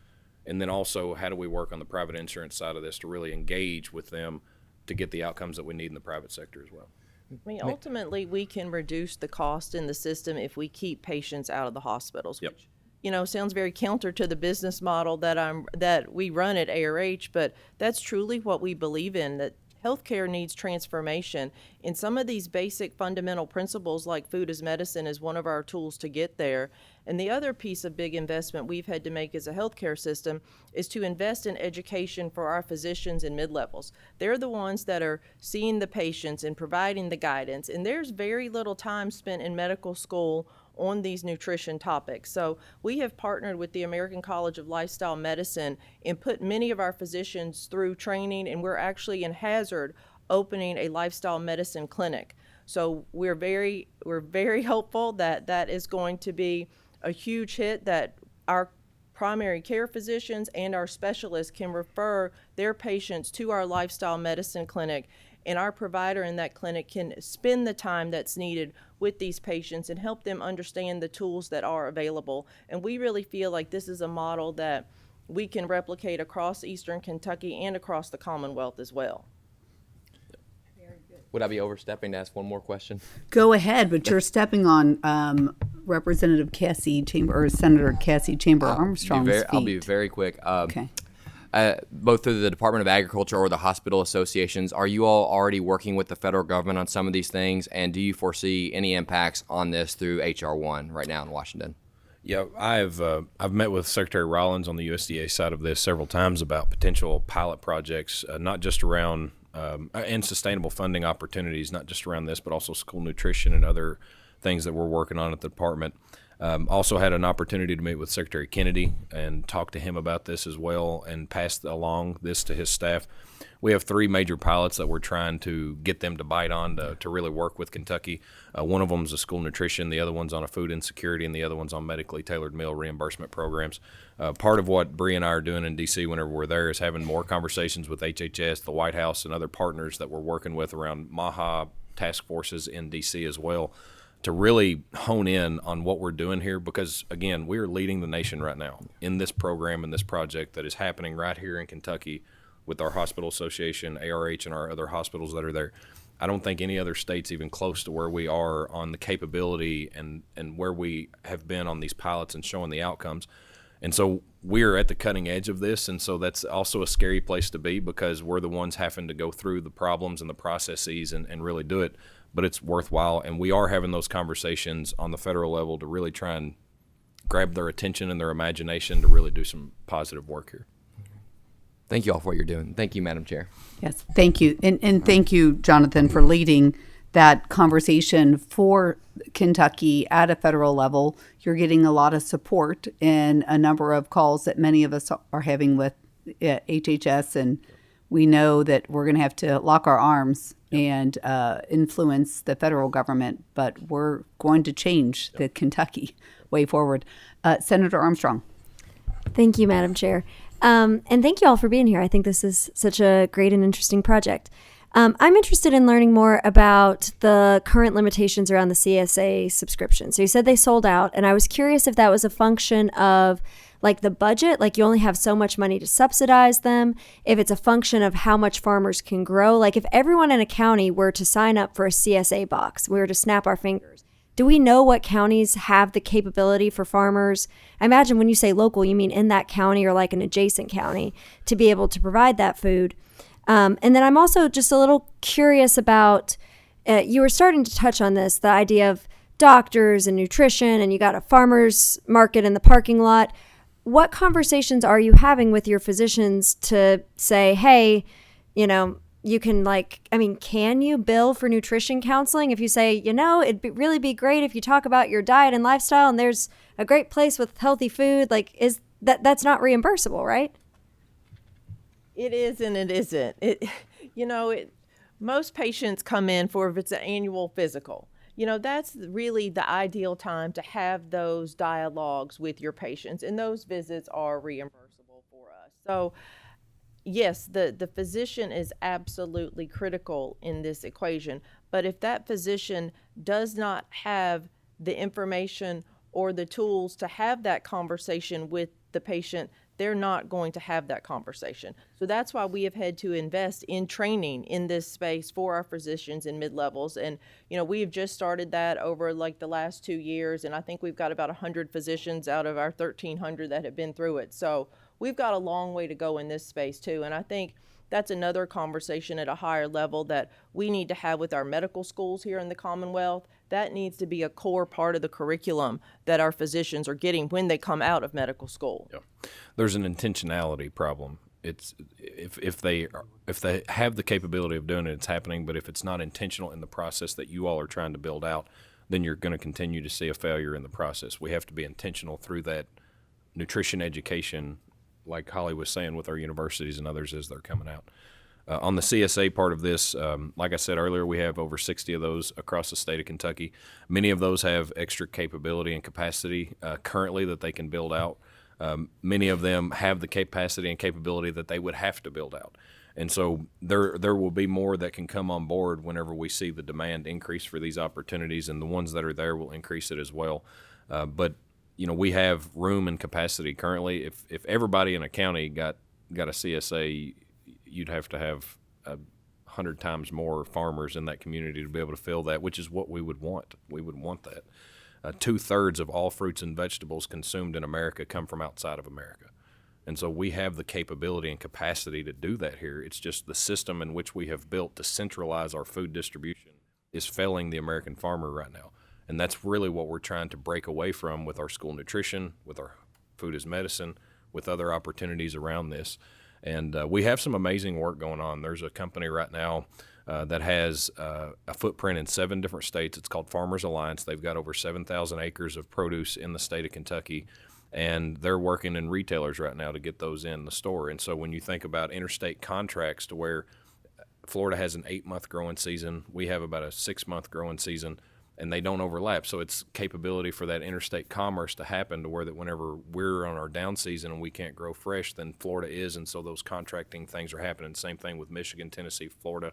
And then also, how do we work on the private insurance side of this to really engage with them to get the outcomes that we need in the private sector as well? I mean, ultimately, we can reduce the cost in the system if we keep patients out of the hospitals, Yep. which, sounds very counter to the business model that we run at ARH, but that's truly what we believe in, that healthcare needs transformation. in some of these basic fundamental principles, like food as medicine is one of our tools to get there. And the other piece of big investment we've had to make as a healthcare system is to invest in education for our physicians and mid-levels. They're the ones that are seeing the patients and providing the guidance, and there's very little time spent in medical school on these nutrition topics. So we have partnered with the American College of Lifestyle Medicine and put many of our physicians through training, and we're actually in Hazard opening a lifestyle medicine clinic. So we're very hopeful that that is going to be a huge hit, that our primary care physicians and our specialists can refer their patients to our lifestyle medicine clinic, and our provider in that clinic can spend the time that's needed with these patients and help them understand the tools that are available. And we really feel like this is a model that we can replicate across Eastern Kentucky and across the Commonwealth as well. Would I be overstepping to ask one more question? Go ahead, but you're stepping on Representative Cassie Chamber or Senator Cassie Chamber Armstrong's feet. I'll be very quick. Okay. Both through the Department of Agriculture or the hospital associations, are you all already working with the federal government on some of these things? And do you foresee any impacts on this through H.R. 1 right now in Washington? Yeah, I've met with Secretary Rollins on the USDA side of this several times about potential pilot projects, not just around and sustainable funding opportunities, not just around this, but also school nutrition and other things that we're working on at the department. Also had an opportunity to meet with Secretary Kennedy and talk to him about this as well and pass along this to his staff. We have 3 major pilots that we're trying to get them to bite on to really work with Kentucky. One of them is a school nutrition, the other one's on a food insecurity, and the other one's on medically tailored meal reimbursement programs. Part of what Bree and I are doing in D.C. whenever we're there is having more conversations with HHS, the White House, and other partners that we're working with around MAHA task forces in D.C. as well, to really hone in on what we're doing here, because again, we're leading the nation right now in this program and this project that is happening right here in Kentucky with our hospital association, ARH, and our other hospitals that are there. I don't think any other state's even close to where we are on the capability and where we have been on these pilots and showing the outcomes. And so we're at the cutting edge of this, and so that's also a scary place to be, because we're the ones having to go through the problems and the processes and really do it. But it's worthwhile, and we are having those conversations on the federal level to really try and grab their attention and their imagination to really do some positive work here. Thank you all for what you're doing. Thank you, Madam Chair. Yes, thank you. And thank you, Jonathan, for leading that conversation for Kentucky at a federal level. You're getting a lot of support in a number of calls that many of us are having with HHS, and we know that we're going to have to lock our arms and influence the federal government, but we're going to change the Kentucky way forward. Senator Armstrong. Thank you, Madam Chair. And thank you all for being here. I think this is such a great and interesting project. I'm interested in learning more about the current limitations around the CSA subscription. So you said they sold out, and I was curious if that was a function of like the budget, like you only have so much money to subsidize them, if it's a function of how much farmers can grow. Like if everyone in a county were to sign up for a CSA box, we were to snap our fingers, do we know what counties have the capability for farmers? I imagine when you say local, you mean in that county or like an adjacent county to be able to provide that food. And then I'm also just a little curious about, you were starting to touch on this, the idea of doctors and nutrition, and you got a farmer's market in the parking lot. What conversations are you having with your physicians to say, hey, you know, you can can you bill for nutrition counseling if you say, it'd really be great if you talk about your diet and lifestyle and there's a great place with healthy food, like that's not reimbursable, right? It is and it isn't. Most patients come in for if it's an annual physical. That's really the ideal time to have those dialogues with your patients, and those visits are reimbursable for us. So yes, the physician is absolutely critical in this equation, but if that physician does not have the information or the tools to have that conversation with the patient, they're not going to have that conversation. So that's why we have had to invest in training in this space for our physicians in mid-levels. And, we have just started that over like the last 2 years. And I think we've got about 100 physicians out of our 1,300 that have been through it. So we've got a long way to go in this space too. And I think that's another conversation at a higher level that we need to have with our medical schools here in the Commonwealth. That needs to be a core part of the curriculum that our physicians are getting when they come out of medical school. Yeah. There's an intentionality problem. It's if they have the capability of doing it, it's happening. But if it's not intentional in the process that you all are trying to build out, then you're going to continue to see a failure in the process. We have to be intentional through that nutrition education, like Holly was saying, with our universities and others as they're coming out. On the CSA part of this, like I said earlier, we have over 60 of those across the state of Kentucky. Many of those have extra capability and capacity currently that they can build out. Many of them have the capacity and capability that they would have to build out. And so there will be more that can come on board whenever we see the demand increase for these opportunities, and the ones that are there will increase it as well. But we have room and capacity currently. If everybody in a county got a CSA, you'd have to have 100 times more farmers in that community to be able to fill that, which is what we would want. We would want that. 2/3 of all fruits and vegetables consumed in America come from outside of America. And so we have the capability and capacity to do that here. It's just the system in which we have built to centralize our food distribution is failing the American farmer right now. And that's really what we're trying to break away from with our school nutrition, with our food as medicine, with other opportunities around this. And we have some amazing work going on. There's a company right now that has a footprint in 7 different states. It's called Farmers Alliance. They've got over 7,000 acres of produce in the state of Kentucky, and they're working in retailers right now to get those in the store. And so when you think about interstate contracts, to where Florida has an 8-month growing season, we have about a 6-month growing season, and they don't overlap. So it's capability for that interstate commerce to happen, to where that whenever we're on our down season and we can't grow fresh, then Florida is. And so those contracting things are happening. Same thing with Michigan, Tennessee, Florida,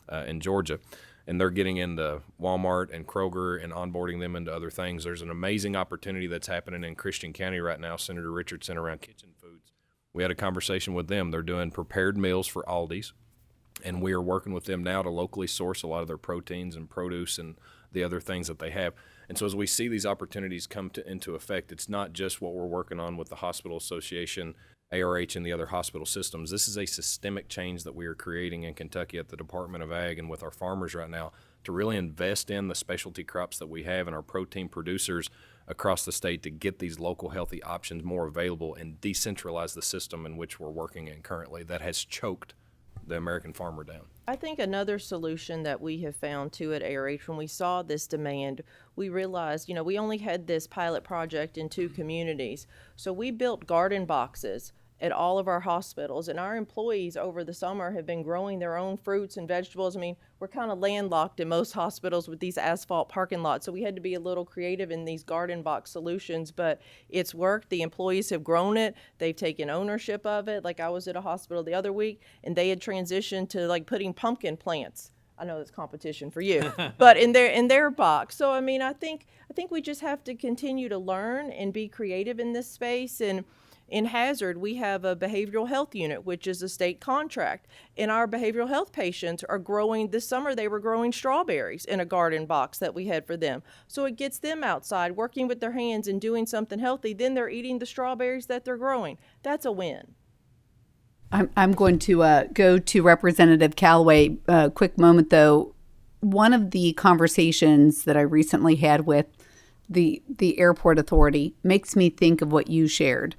and Georgia. And they're getting into Walmart and Kroger and onboarding them into other things. There's an amazing opportunity that's happening in Christian County right now, Senator Richardson, around kitchen foods. We had a conversation with them. They're doing prepared meals for Aldi's, and we are working with them now to locally source a lot of their proteins and produce and the other things that they have. And so as we see these opportunities come into effect, it's not just what we're working on with the Hospital Association, ARH, and the other hospital systems. This is a systemic change that we are creating in Kentucky at the Department of Ag and with our farmers right now, to really invest in the specialty crops that we have and our protein producers across the state, to get these local healthy options more available and decentralize the system in which we're working in currently that has choked the American farmer down. I think another solution that we have found too at ARH, when we saw this demand, we realized, we only had this pilot project in 2 communities. So we built garden boxes at all of our hospitals, and our employees over the summer have been growing their own fruits and vegetables. I mean, we're kind of landlocked in most hospitals with these asphalt parking lots, so we had to be a little creative in these garden box solutions, but it's worked. The employees have grown it. They've taken ownership of it. Like, I was at a hospital the other week, and they had transitioned to like putting pumpkin plants. I know it's competition for you, but in their box. So I mean, I think we just have to continue to learn and be creative in this space. And in Hazard, we have a behavioral health unit, which is a state contract. And our behavioral health patients are growing, this summer they were growing strawberries in a garden box that we had for them. So it gets them outside working with their hands and doing something healthy. Then they're eating the strawberries that they're growing. That's a win. I'm going to go to Representative Callaway. Quick moment, though. One of the conversations that I recently had with the airport authority makes me think of what you shared.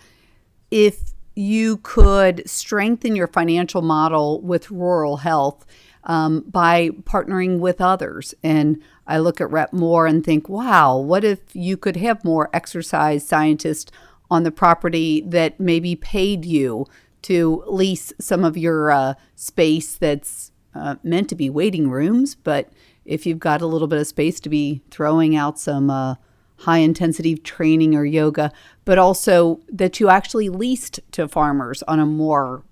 If you could strengthen your financial model with rural health by partnering with others. And I look at Rep. Moore and think, wow, what if you could have more exercise scientists on the property that maybe paid you to lease some of your space that's meant to be waiting rooms, but if you've got a little bit of space to be throwing out some high-intensity training or yoga, but also that you actually leased to farmers on a more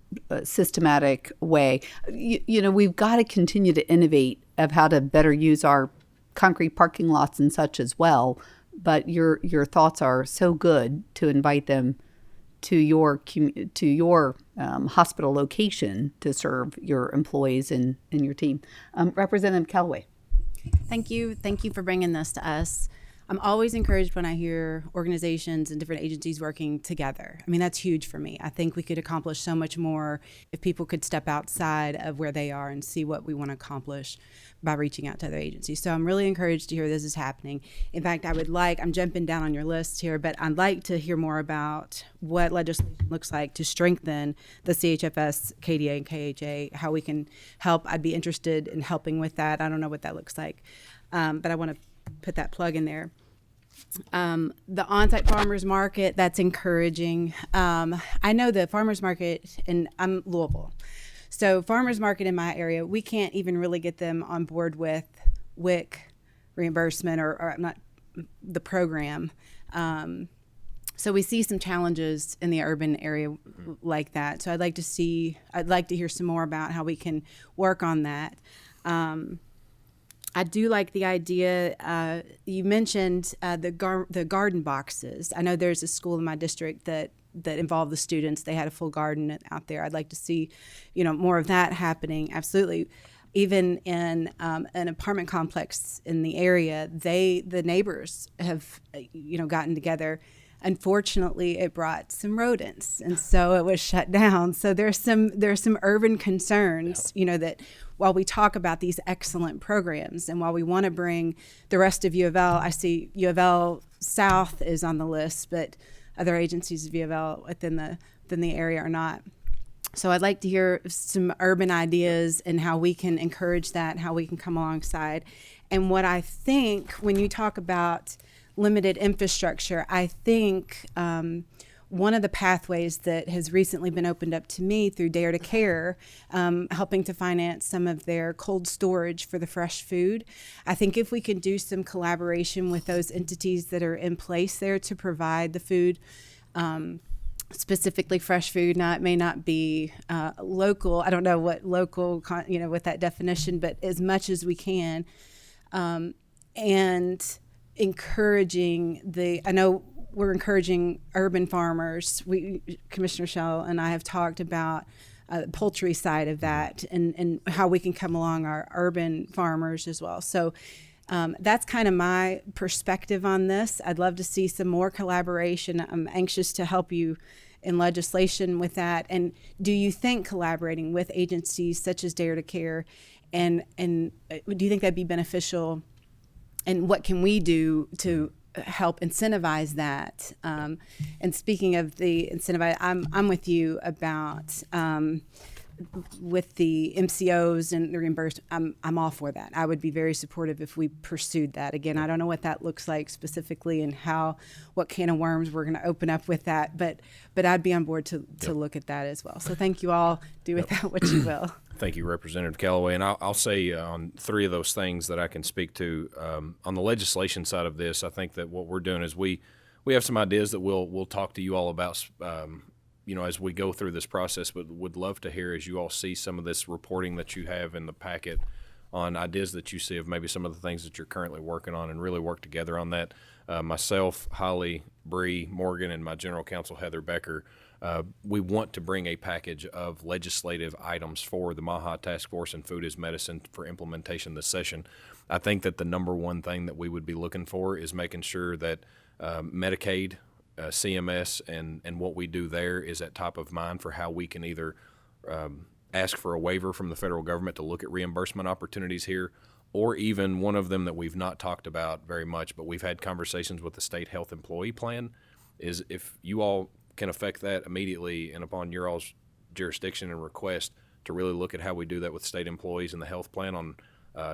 systematic way. We've got to continue to innovate of how to better use our concrete parking lots and such as well. But your thoughts are so good to invite them to your hospital location to serve your employees and your team. Representative Callaway. Thank you for bringing this to us. I'm always encouraged when I hear organizations and different agencies working together. I mean, that's huge for me. I think we could accomplish so much more if people could step outside of where they are and see what we want to accomplish by reaching out to other agencies. So I'm really encouraged to hear this is happening. In fact, I'm jumping down on your list here, but I'd like to hear more about what legislation looks like to strengthen the CHFS, KDA, and KHA, how we can help. I'd be interested in helping with that. I don't know what that looks like, but I want to put that plug in there. The on-site farmers market, that's encouraging. I know the farmers market, and I'm Louisville. So farmers market in my area, we can't even really get them on board with WIC reimbursement or not the program. So we see some challenges in the urban area like that. So I'd like to hear some more about how we can work on that. I do like the idea, you mentioned the garden boxes. I know there's a school in my district that involved the students. They had a full garden out there. I'd like to see, more of that happening. Absolutely. Even in an apartment complex in the area, the neighbors have, gotten together. Unfortunately, it brought some rodents, and so it was shut down. So there's some urban concerns, that while we talk about these excellent programs and while we want to bring the rest of U of L, I see U of L South is on the list, but other agencies of U of L within the area are not. So I'd like to hear some urban ideas and how we can encourage that, how we can come alongside. And what I think when you talk about limited infrastructure, I think one of the pathways that has recently been opened up to me through Dare to Care, helping to finance some of their cold storage for the fresh food. I think if we can do some collaboration with those entities that are in place there to provide the food, specifically fresh food, it may not be local. I don't know what local, with that definition, but as much as we can, and encouraging I know we're encouraging urban farmers. Commissioner Shell and I have talked about the poultry side of that and how we can come along our urban farmers as well. So that's kind of my perspective on this. I'd love to see some more collaboration. I'm anxious to help you in legislation with that. And do you think collaborating with agencies such as Dare to Care, and do you think that'd be beneficial? And what can we do to help incentivize that? And speaking of the incentivize, I'm with you about with the MCOs and the reimbursement. I'm all for that. I would be very supportive if we pursued that. Again, I don't know what that looks like specifically and what can of worms we're going to open up with that, but I'd be on board to look at that as well. So thank you all. Do with that what you will. Thank you, Representative Callaway. And I'll say on three of those things that I can speak to. On the legislation side of this, I think that what we're doing is we have some ideas that we'll talk to you all about, as we go through this process, but would love to hear as you all see some of this reporting that you have in the packet on ideas that you see of maybe some of the things that you're currently working on and really work together on that. Myself, Holly, Bree, Morgan, and my general counsel, Heather Becker, we want to bring a package of legislative items for the MAHA Task Force and Food is Medicine for implementation this session. I think that the number one thing that we would be looking for is making sure that Medicaid, CMS, and what we do there is at top of mind for how we can either ask for a waiver from the federal government to look at reimbursement opportunities here, or even one of them that we've not talked about very much, but we've had conversations with the state health employee plan, is if you all can affect that immediately and upon your all's jurisdiction and request to really look at how we do that with state employees and the health plan on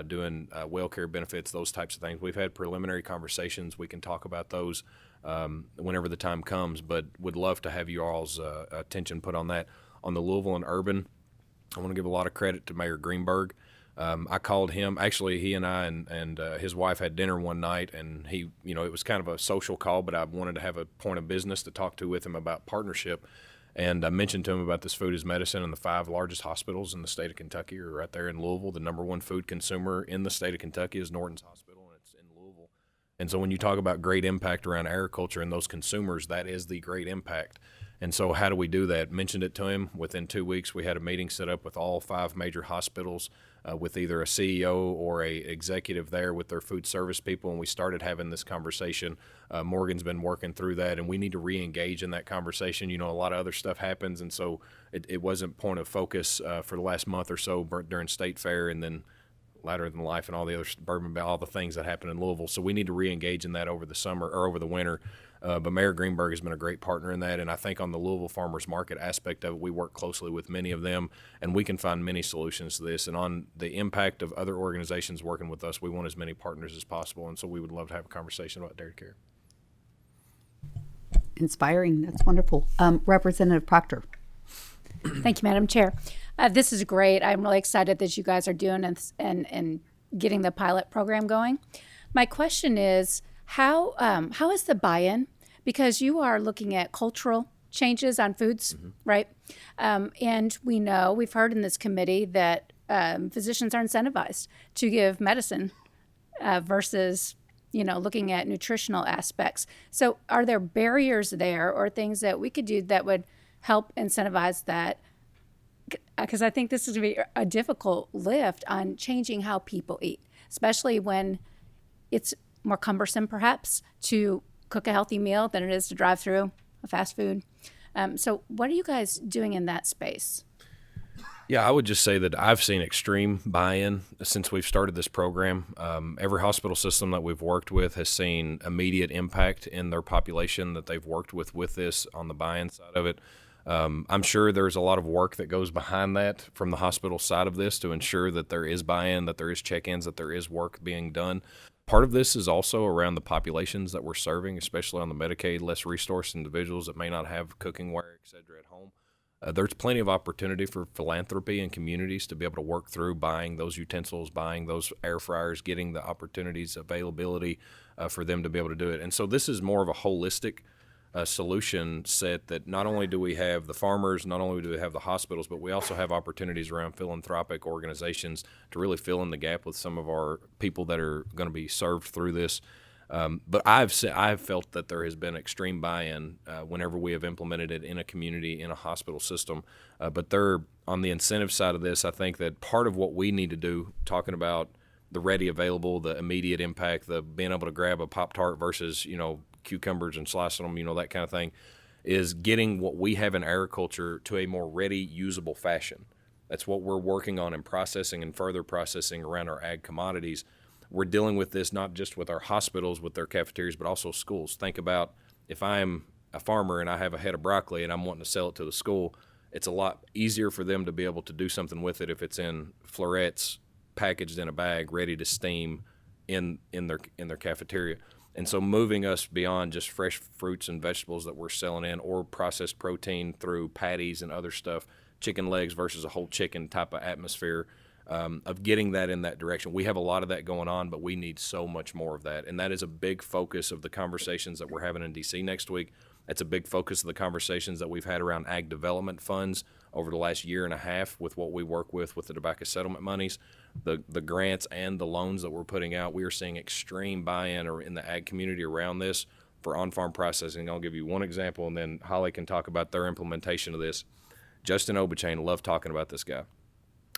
doing well care benefits, those types of things. We've had preliminary conversations. We can talk about those whenever the time comes, but would love to have you all's attention put on that. On the Louisville and urban, I want to give a lot of credit to Mayor Greenberg. I called him. Actually, he and I and his wife had dinner one night, and he, it was kind of a social call, but I wanted to have a point of business to talk to with him about partnership. And I mentioned to him about this Food is Medicine, and the 5 largest hospitals in the state of Kentucky are right there in Louisville. The number one food consumer in the state of Kentucky is Norton's Hospital, and it's in Louisville. And so when you talk about great impact around agriculture and those consumers, that is the great impact. And so how do we do that? Mentioned it to him. Within 2 weeks, we had a meeting set up with all 5 major hospitals with either a CEO or a executive there with their food service people, and we started having this conversation. Morgan's been working through that, and we need to re-engage in that conversation. A lot of other stuff happens, and so it wasn't point of focus for the last month or so during State Fair, and then Louder Than Life and all the other Bourbon, all the things that happen in Louisville. So we need to re-engage in that over the summer or over the winter. But Mayor Greenberg has been a great partner in that, and I think on the Louisville farmers market aspect of it, we work closely with many of them, and we can find many solutions to this. And on the impact of other organizations working with us, we want as many partners as possible, and so we would love to have a conversation about Dairy Care. Inspiring. That's wonderful. Representative Proctor. Thank you, Madam Chair. This is great. I'm really excited that you guys are doing this and getting the pilot program going. My question is, how is the buy-in? Because you are looking at cultural changes on foods, right? And we've heard in this committee that physicians are incentivized to give medicine versus looking at nutritional aspects. So are there barriers there or things that we could do that would help incentivize that? Because I think this is going to be a difficult lift on changing how people eat, especially when it's more cumbersome perhaps to cook a healthy meal than it is to drive through a fast food. So what are you guys doing in that space? Yeah, I would just say that I've seen extreme buy-in since we've started this program. Every hospital system that we've worked with has seen immediate impact in their population that they've worked with this on the buy-in side of it. I'm sure there's a lot of work that goes behind that from the hospital side of this to ensure that there is buy-in, that there is check-ins, that there is work being done. Part of this is also around the populations that we're serving, especially on the Medicaid, less resourced individuals that may not have cooking ware, et cetera, at home. There's plenty of opportunity for philanthropy in communities to be able to work through buying those utensils, buying those air fryers, getting the opportunities, availability for them to be able to do it. And so this is more of a holistic solution set that not only do we have the farmers, not only do we have the hospitals, but we also have opportunities around philanthropic organizations to really fill in the gap with some of our people that are going to be served through this. But I've felt that there has been extreme buy-in whenever we have implemented it in a community, in a hospital system. But on the incentive side of this, I think that part of what we need to do, talking about the ready available, the immediate impact, the being able to grab a Pop-Tart versus, cucumbers and slicing them, that kind of thing, is getting what we have in agriculture to a more ready, usable fashion. That's what we're working on in processing and further processing around our ag commodities. We're dealing with this not just with our hospitals, with their cafeterias, but also schools. Think about if I'm a farmer and I have a head of broccoli and I'm wanting to sell it to the school, it's a lot easier for them to be able to do something with it if it's in florets, packaged in a bag, ready to steam in their cafeteria. And so moving us beyond just fresh fruits and vegetables that we're selling in or processed protein through patties and other stuff, chicken legs versus a whole chicken type of atmosphere, of getting that in that direction. We have a lot of that going on, but we need so much more of that. And that is a big focus of the conversations that we're having in D.C. next week. That's a big focus of the conversations that we've had around ag development funds over the last year and a half with what we work with the tobacco settlement monies, the grants and the loans that we're putting out. We are seeing extreme buy-in in the ag community around this for on-farm processing. I'll give you one example, and then Holly can talk about their implementation of this. Justin Obachain, love talking about this guy.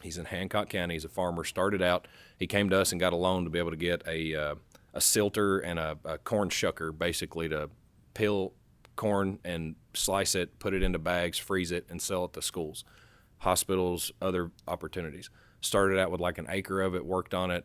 He's in Hancock County. He's a farmer. Started out, he came to us and got a loan to be able to get a silter and a corn shucker, basically to peel corn and slice it, put it into bags, freeze it, and sell it to schools, hospitals, other opportunities. Started out with like an acre of it, worked on it,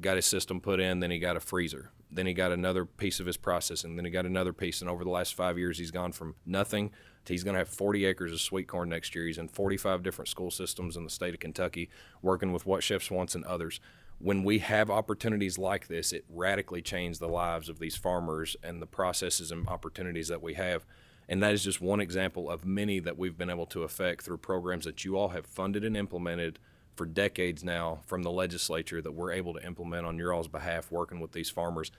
got his system put in, then he got a freezer. Then he got another piece of his processing. Then he got another piece. And over the last 5 years, he's gone from nothing to he's going to have 40 acres of sweet corn next year. He's in 45 different school systems in the state of Kentucky, working with What Chefs Wants and others. When we have opportunities like this, it radically changes the lives of these farmers and the processes and opportunities that we have. And that is just one example of many that we've been able to affect through programs that you all have funded and implemented for decades now from the legislature that we're able to implement on your all's behalf, working with these farmers.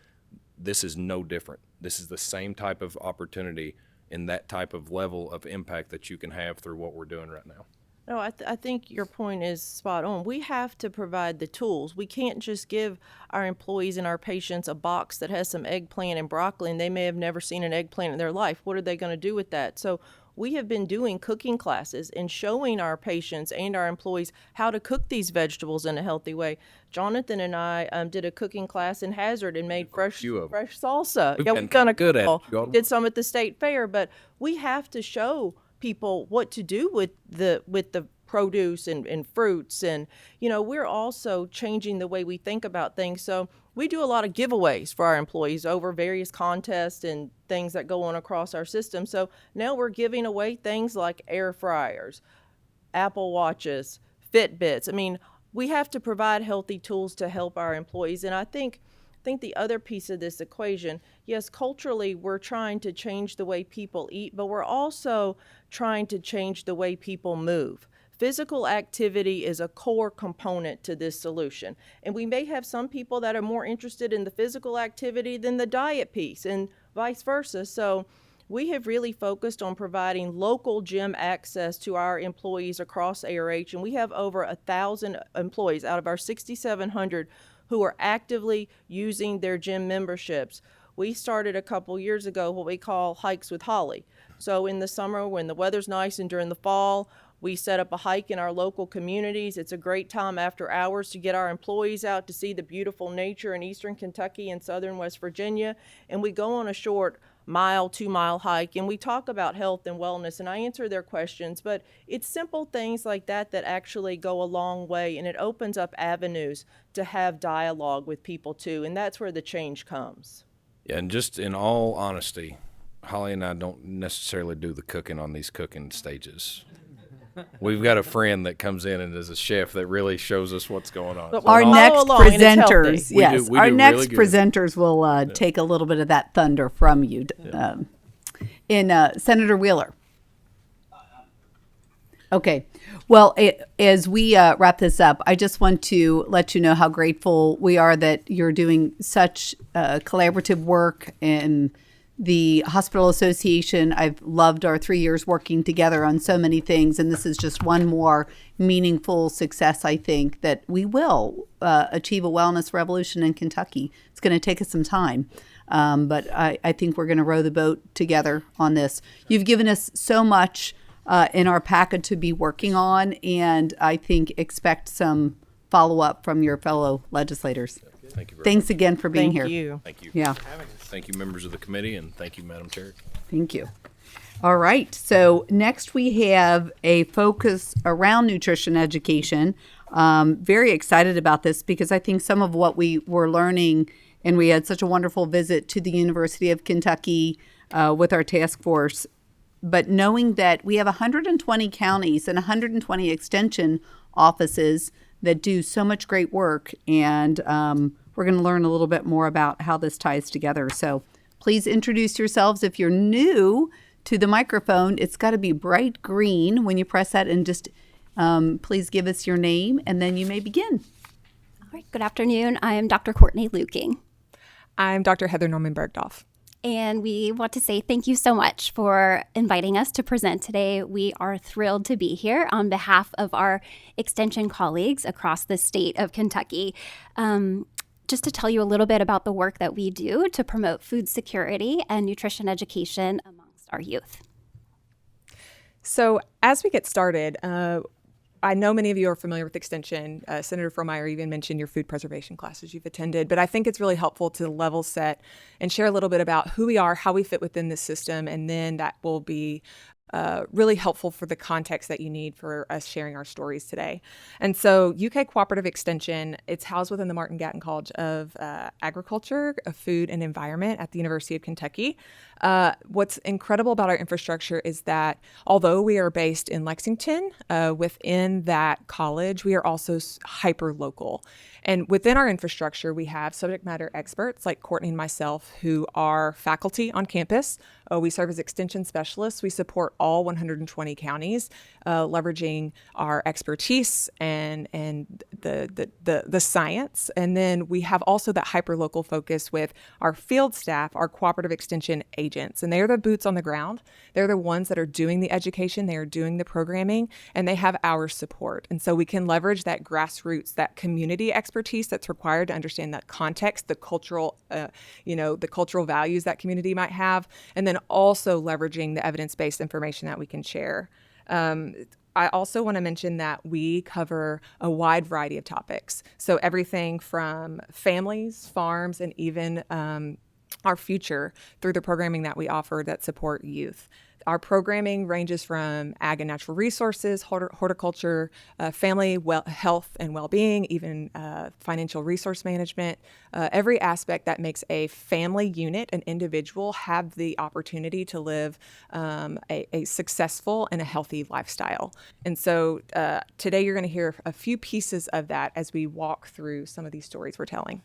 This is no different. This is the same type of opportunity and that type of level of impact that you can have through what we're doing right now. No, I think your point is spot on. We have to provide the tools. We can't just give our employees and our patients a box that has some eggplant and broccoli, and they may have never seen an eggplant in their life. What are they going to do with that? So we have been doing cooking classes and showing our patients and our employees how to cook these vegetables in a healthy way. Jonathan and I did a cooking class in Hazard and made fresh salsa. We've Yeah, been we've done a good at it. couple. You ought to- We did some at the state fair, but we have to show people what to do with the produce and fruits. And, you know, we're also changing the way we think about things. So we do a lot of giveaways for our employees over various contests and things that go on across our system. So now we're giving away things like air fryers, Apple Watches, Fitbits. I mean, we have to provide healthy tools to help our employees. And I think the other piece of this equation, yes, culturally, we're trying to change the way people eat, but we're also trying to change the way people move. Physical activity is a core component to this solution. And we may have some people that are more interested in the physical activity than the diet piece, and vice versa. So we have really focused on providing local gym access to our employees across ARH, and we have over 1,000 employees out of our 6,700 who are actively using their gym memberships. We started a couple years ago what we call Hikes with Holly. So in the summer, when the weather's nice, and during the fall, we set up a hike in our local communities. It's a great time after hours to get our employees out to see the beautiful nature in eastern Kentucky and southern West Virginia. And we go on a short 2-mile hike, and we talk about health and wellness, and I answer their questions. But it's simple things like that that actually go a long way, and it opens up avenues to have dialogue with people too, and that's where the change comes. Yeah, and just in all honesty, Holly and I don't necessarily do the cooking on these cooking stages. We've got a friend that comes in and is a chef that really shows us what's going on. But Our follow next along, and it's healthy. presenters, We yes, do our really next good. presenters will take a little bit of that thunder from you. Senator Wheeler. Okay. Well, as we wrap this up, I just want to let you know how grateful we are that you're doing such collaborative work in the Hospital Association. I've loved our 3 years working together on so many things, and this is just one more meaningful success, I think, that we will achieve a wellness revolution in Kentucky. It's going to take us some time, but I think we're going to row the boat together on this. You've given us so much in our packet to be working on, and I think expect some follow-up from your fellow legislators. Thank you very Thanks much. again for being Thank here. you. Thank you. Yeah. Thank you, members of the committee, and thank you, Madam Chair. Thank you. All right. So next we have a focus around nutrition education. Very excited about this because I think some of what we were learning, and we had such a wonderful visit to the University of Kentucky with our task force, but knowing that we have 120 counties and 120 extension offices that do so much great work, and we're going to learn a little bit more about how this ties together. So please introduce yourselves. If you're new to the microphone, it's got to be bright green when you press that, and just please give us your name, and then you may begin. All right, good afternoon. I am Dr. Courtney Luking, I'm Dr. Heather Norman Bergdorf. and we want to say thank you so much for inviting us to present today. We are thrilled to be here on behalf of our extension colleagues across the state of Kentucky. Just to tell you a little bit about the work that we do to promote food security and nutrition education amongst our youth. So as we get started, I know many of you are familiar with Extension. Senator Fromeyer even mentioned your food preservation classes you've attended, but I think it's really helpful to level set and share a little bit about who we are, how we fit within this system, and then that will be really helpful for the context that you need for us sharing our stories today. And so UK Cooperative Extension, it's housed within the Martin Gatton College of Agriculture, of Food and Environment at the University of Kentucky. What's incredible about our infrastructure is that although we are based in Lexington, within that college, we are also hyper local. And within our infrastructure, we have subject matter experts like Courtney and myself who are faculty on campus. We serve as extension specialists. We support all 120 counties, leveraging our expertise and the science. And then we have also that hyperlocal focus with our field staff, our cooperative extension agents. And they are the boots on the ground. They're the ones that are doing the education, they are doing the programming, and they have our support. And so we can leverage that grassroots, that community expertise that's required to understand that context, the cultural, the cultural values that community might have, and then also leveraging the evidence-based information that we can share. I also want to mention that we cover a wide variety of topics. So everything from families, farms, and even our future through the programming that we offer that support youth. Our programming ranges from ag and natural resources, horticulture, family health and well-being, even financial resource management, every aspect that makes a family unit, an individual, have the opportunity to live a successful and a healthy lifestyle. And so today you're going to hear a few pieces of that as we walk through some of these stories we're telling.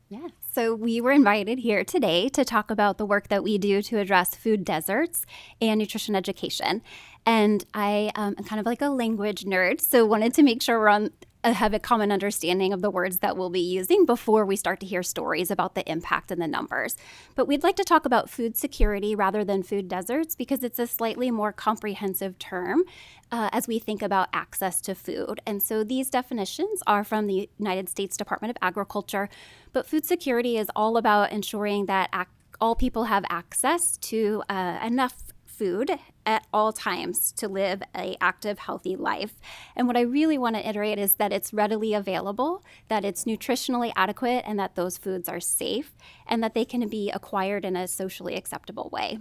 Yeah. So we were invited here today to talk about the work that we do to address food deserts and nutrition education. And I am kind of like a language nerd, so wanted to make sure have a common understanding of the words that we'll be using before we start to hear stories about the impact and the numbers. But we'd like to talk about food security rather than food deserts because it's a slightly more comprehensive term as we think about access to food. And so these definitions are from the United States Department of Agriculture, but food security is all about ensuring that all people have access to enough food at all times to live an active, healthy life. And what I really want to iterate is that it's readily available, that it's nutritionally adequate, and that those foods are safe, and that they can be acquired in a socially acceptable way.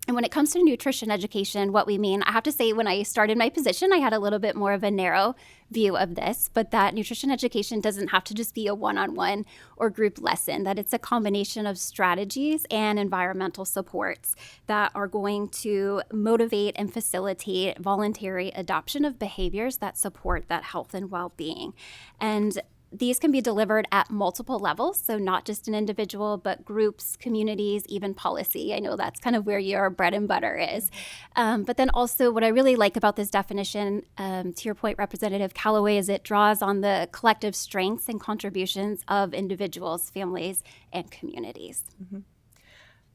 And when it comes to nutrition education, what we mean, I have to say when I started my position, I had a little bit more of a narrow view of this, but that nutrition education doesn't have to just be a one-on-one or group lesson, that it's a combination of strategies and environmental supports that are going to motivate and facilitate voluntary adoption of behaviors that support that health and well-being. And these can be delivered at multiple levels, so not just an individual, but groups, communities, even policy. I know that's kind of where your bread and butter is. But then also what I really like about this definition, to your point, Representative Callaway, is it draws on the collective strengths and contributions of individuals, families, and communities. Mm-hmm.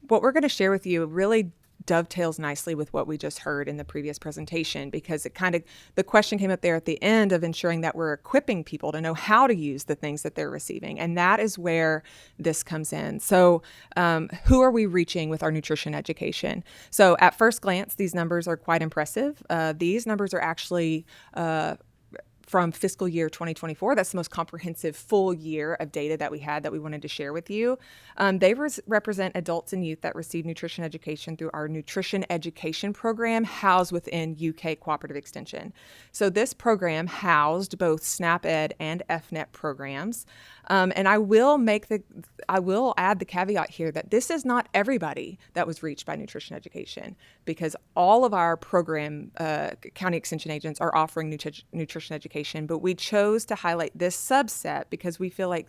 What we're going to share with you really dovetails nicely with what we just heard in the previous presentation, because the question came up there at the end of ensuring that we're equipping people to know how to use the things that they're receiving. And that is where this comes in. So who are we reaching with our nutrition education? So at first glance, these numbers are quite impressive. These numbers are actually from fiscal year 2024. That's the most comprehensive full year of data that we had that we wanted to share with you. They represent adults and youth that receive nutrition education through our nutrition education program housed within UK Cooperative Extension. So this program housed both SNAP-Ed and FNET programs. And I will add the caveat here that this is not everybody that was reached by nutrition education, because all of our program county extension agents are offering nutrition education, but we chose to highlight this subset because we feel like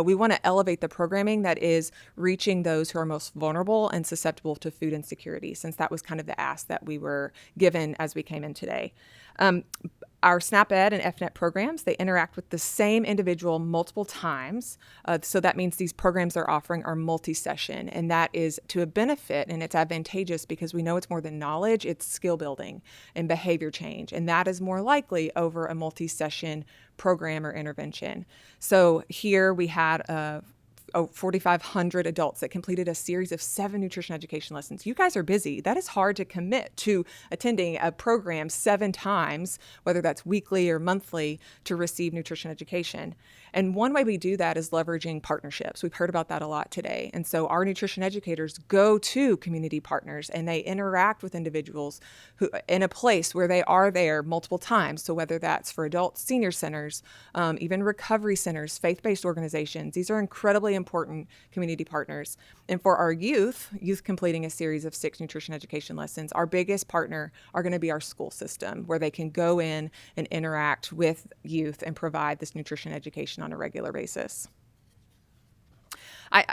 we want to elevate the programming that is reaching those who are most vulnerable and susceptible to food insecurity, since that was kind of the ask that we were given as we came in today. Our SNAP-Ed and FNET programs, they interact with the same individual multiple times. So that means these programs they're offering are multi-session, and that is to a benefit, and it's advantageous because we know it's more than knowledge, it's skill building and behavior change. And that is more likely over a multi-session program or intervention. So here we had 4,500 adults that completed a series of 7 nutrition education lessons. You guys are busy. That is hard to commit to attending a program 7 times, whether that's weekly or monthly, to receive nutrition education. And one way we do that is leveraging partnerships. We've heard about that a lot today. And so our nutrition educators go to community partners and they interact with individuals who in a place where they are there multiple times. So whether that's for adults, senior centers, even recovery centers, faith-based organizations, these are incredibly important community partners. And for our youth completing a series of 6 nutrition education lessons, our biggest partner are going to be our school system, where they can go in and interact with youth and provide this nutrition education on a regular basis.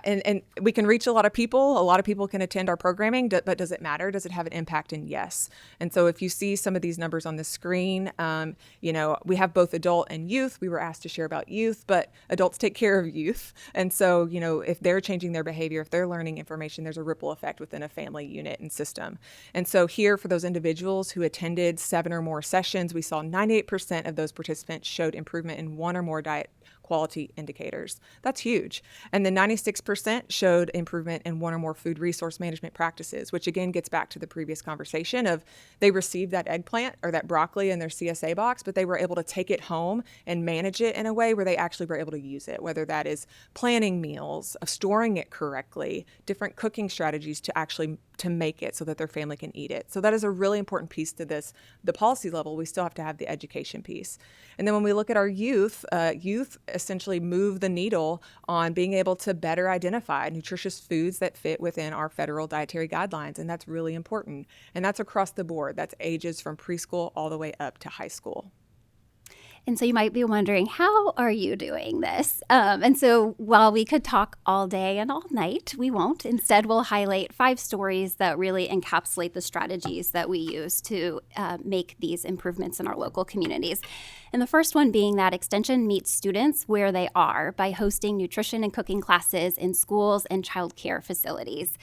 And we can reach a lot of people. A lot of people can attend our programming, but does it matter? Does it have an impact? And yes. And so if you see some of these numbers on the screen, we have both adult and youth. We were asked to share about youth, but adults take care of youth. And so, if they're changing their behavior, if they're learning information, there's a ripple effect within a family unit and system. And so here for those individuals who attended 7 or more sessions, we saw 98% of those participants showed improvement in 1 or more diet quality indicators. That's huge. And then 96% showed improvement in one or more food resource management practices, which again gets back to the previous conversation of they received that eggplant or that broccoli in their CSA box, but they were able to take it home and manage it in a way where they actually were able to use it, whether that is planning meals, of storing it correctly, different cooking strategies to actually to make it so that their family can eat it. So that is a really important piece to this. The policy level, we still have to have the education piece. And then when we look at our youth, youth essentially move the needle on being able to better identify nutritious foods that fit within our federal dietary guidelines. And that's really important. And that's across the board. That's ages from preschool all the way up to high school. And so you might be wondering, how are you doing this? And so while we could talk all day and all night, we won't. Instead, we'll highlight 5 stories that really encapsulate the strategies that we use to make these improvements in our local communities. And the first one being that Extension meets students where they are by hosting nutrition and cooking classes in schools and childcare facilities.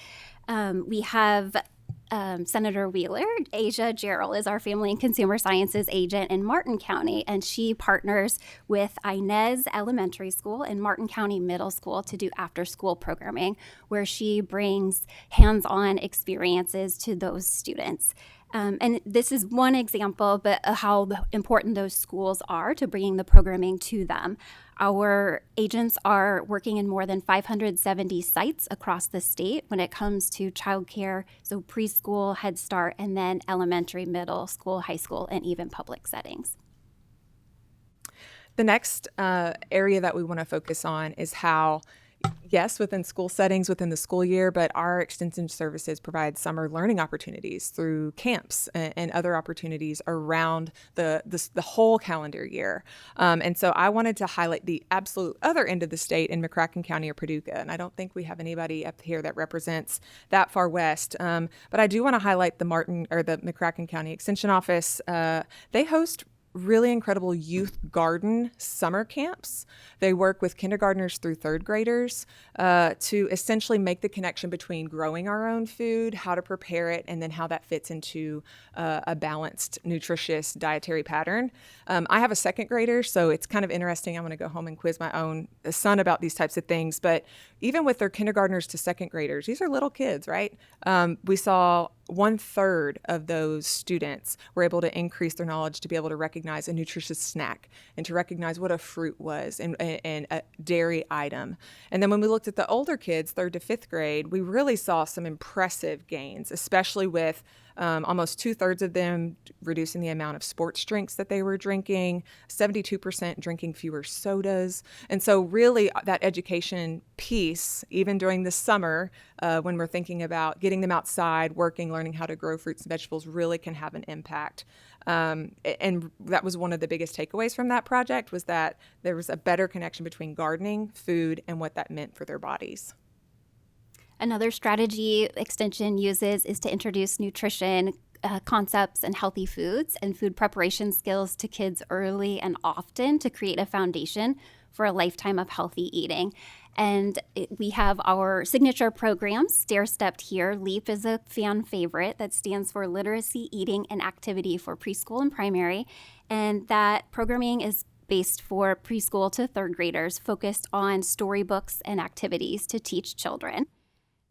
We have Senator Wheeler. Asia Gerald is our Family and Consumer Sciences agent in Martin County, and she partners with Inez Elementary School and Martin County Middle School to do after-school programming, where she brings hands-on experiences to those students. And this is one example, but how important those schools are to bringing the programming to them. Our agents are working in more than 570 sites across the state when it comes to childcare, so preschool, Head Start, and then elementary, middle school, high school, and even public settings. The next area that we want to focus on is how, yes, within school settings, within the school year, but our extension services provide summer learning opportunities through camps and other opportunities around the whole calendar year. And so I wanted to highlight the absolute other end of the state in McCracken County or Paducah. And I don't think we have anybody up here that represents that far west. But I do want to highlight the McCracken County Extension Office. They host really incredible youth garden summer camps. They work with kindergartners through third graders to essentially make the connection between growing our own food, how to prepare it, and then how that fits into a balanced, nutritious dietary pattern. I have a second grader, so it's kind of interesting. I'm going to go home and quiz my own son about these types of things. But even with their kindergartners to second graders, these are little kids, right? We saw 1/3 of those students were able to increase their knowledge to be able to recognize a nutritious snack and to recognize what a fruit was and a dairy item. And then when we looked at the older kids, 3rd to 5th grade, we really saw some impressive gains, especially with almost 2/3 of them reducing the amount of sports drinks that they were drinking, 72% drinking fewer sodas. And so really that education piece, even during the summer, when we're thinking about getting them outside, working, learning how to grow fruits and vegetables, really can have an impact. And that was one of the biggest takeaways from that project, was that there was a better connection between gardening, food, and what that meant for their bodies. Another strategy Extension uses is to introduce nutrition concepts and healthy foods and food preparation skills to kids early and often to create a foundation for a lifetime of healthy eating. And we have our signature programs stair-stepped here. LEAP is a fan favorite that stands for Literacy, Eating, and Activity for Preschool and Primary. And that programming is based for preschool to 3rd graders, focused on storybooks and activities to teach children.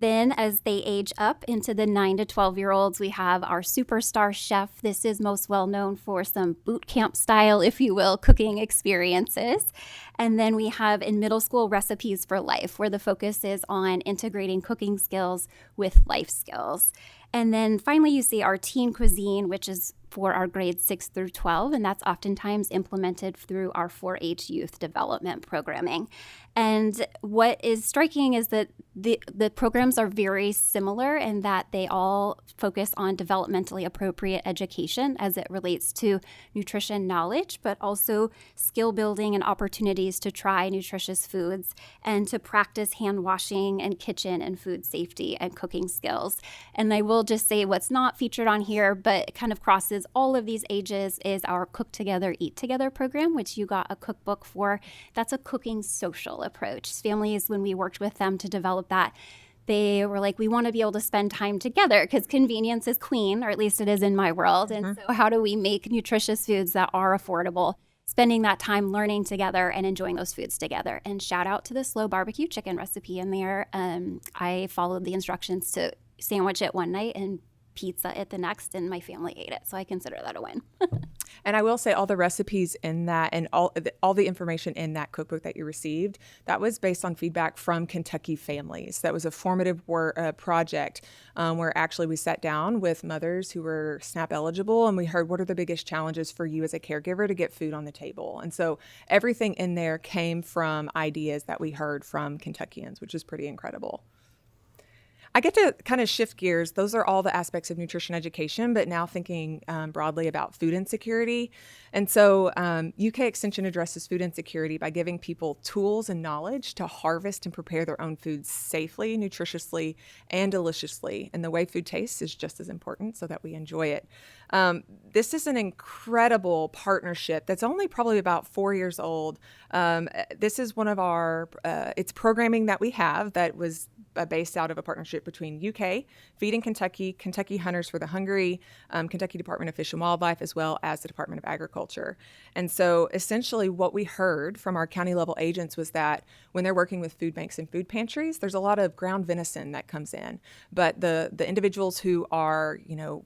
Then as they age up into the 9 to 12-year-olds, we have our superstar chef. This is most well known for some boot camp style, if you will, cooking experiences. And then we have in middle school Recipes for Life, where the focus is on integrating cooking skills with life skills. And then finally, you see our teen cuisine, which is for our grades 6 through 12, and that's oftentimes implemented through our 4-H youth development programming. And what is striking is that the programs are very similar in that they all focus on developmentally appropriate education as it relates to nutrition knowledge, but also skill building and opportunities to try nutritious foods and to practice hand washing and kitchen and food safety and cooking skills. And I will just say what's not featured on here, but it kind of crosses all of these ages, is our Cook Together, Eat Together program, which you got a cookbook for. That's a cooking social approach. Families, when we worked with them to develop that, they were like, we want to be able to spend time together because convenience is queen, or at least it is in my world. And so how do we make nutritious foods that are affordable spending that time learning together and enjoying those foods together. And shout out to the slow barbecue chicken recipe in there. I followed the instructions to sandwich it one night and pizza it the next, and my family ate it. So I consider that a win. And I will say all the recipes in that and all the information in that cookbook that you received, that was based on feedback from Kentucky families. That was a formative project where actually we sat down with mothers who were SNAP eligible, and we heard what are the biggest challenges for you as a caregiver to get food on the table. And so everything in there came from ideas that we heard from Kentuckians, which is pretty incredible. I get to kind of shift gears. Those are all the aspects of nutrition education, but now thinking broadly about food insecurity. And so UK Extension addresses food insecurity by giving people tools and knowledge to harvest and prepare their own foods safely, nutritiously, and deliciously. And the way food tastes is just as important, so that we enjoy it. This is an incredible partnership that's only probably about 4 years old. This is one of our, it's programming that we have that was based out of a partnership between UK, Feeding Kentucky, Kentucky Hunters for the Hungry, Kentucky Department of Fish and Wildlife, as well as the Department of Agriculture. And so essentially what we heard from our county level agents was that when they're working with food banks and food pantries, there's a lot of ground venison that comes in. But the individuals who are,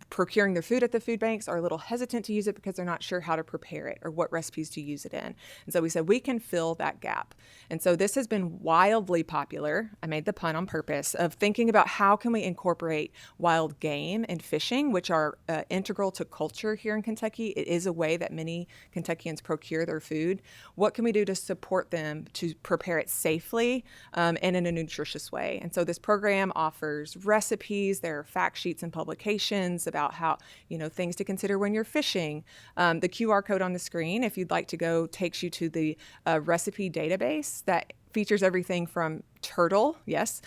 procuring their food at the food banks are a little hesitant to use it because they're not sure how to prepare it or what recipes to use it in. And so we said we can fill that gap. And so this has been wildly popular. I made the pun on purpose of thinking about how can we incorporate wild game and fishing, which are integral to culture here in Kentucky. It is a way that many Kentuckians procure their food. What can we do to support them to prepare it safely and in a nutritious way? And so this program offers recipes. There are fact sheets and publications about how, things to consider when you're fishing. The QR code on the screen, if you'd like to go, takes you to the recipe database that features everything from turtle, yes,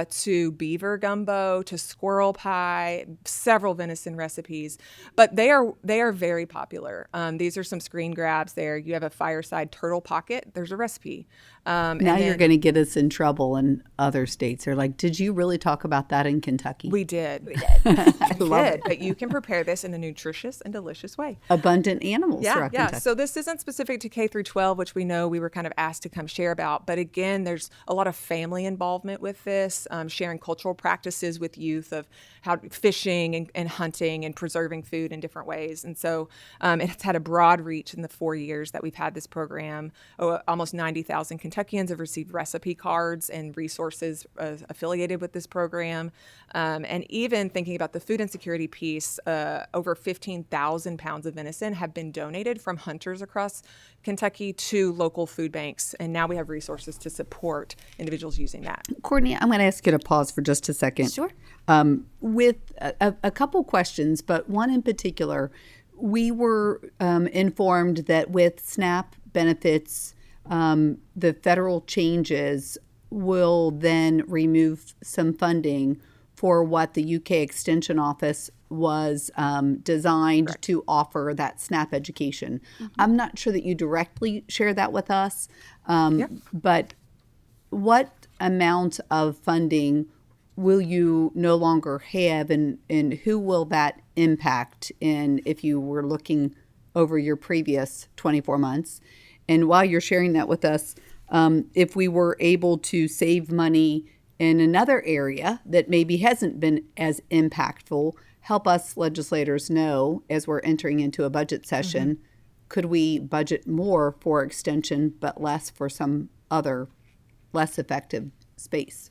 to beaver gumbo, to squirrel pie, several venison recipes. But they are very popular. These are some screen grabs there. You have a fireside turtle pocket. There's a recipe. Now you're going to get us in trouble in other states. They're like, did you really talk about that in Kentucky? We did. We did. But you can prepare this in a nutritious and delicious way. Abundant animals throughout Kentucky. So this isn't specific to K through 12, which we know we were kind of asked to come share about. But again, there's a lot of family involvement with this, sharing cultural practices with youth of how fishing and hunting and preserving food in different ways. And so it's had a broad reach in the 4 years that we've had this program. Almost 90,000 Kentuckians have received recipe cards and resources affiliated with this program. And even thinking about the food insecurity piece, over 15,000 pounds of venison have been donated from hunters across Kentucky to local food banks. And now we have resources to support individuals using that. Courtney, I'm going to ask you to pause for just a second. Sure. With a couple questions, but one in particular, we were informed that with SNAP benefits, the federal changes will then remove some funding for what the UK Extension Office was designed to offer, that SNAP education. I'm not sure that you directly share that with us, but what amount of funding will you no longer have, and who will that impact in if you were looking over your previous 24 months? And while you're sharing that with us, if we were able to save money in another area that maybe hasn't been as impactful, help us legislators know as we're entering into a budget session, could we budget more for extension but less for some other less effective space?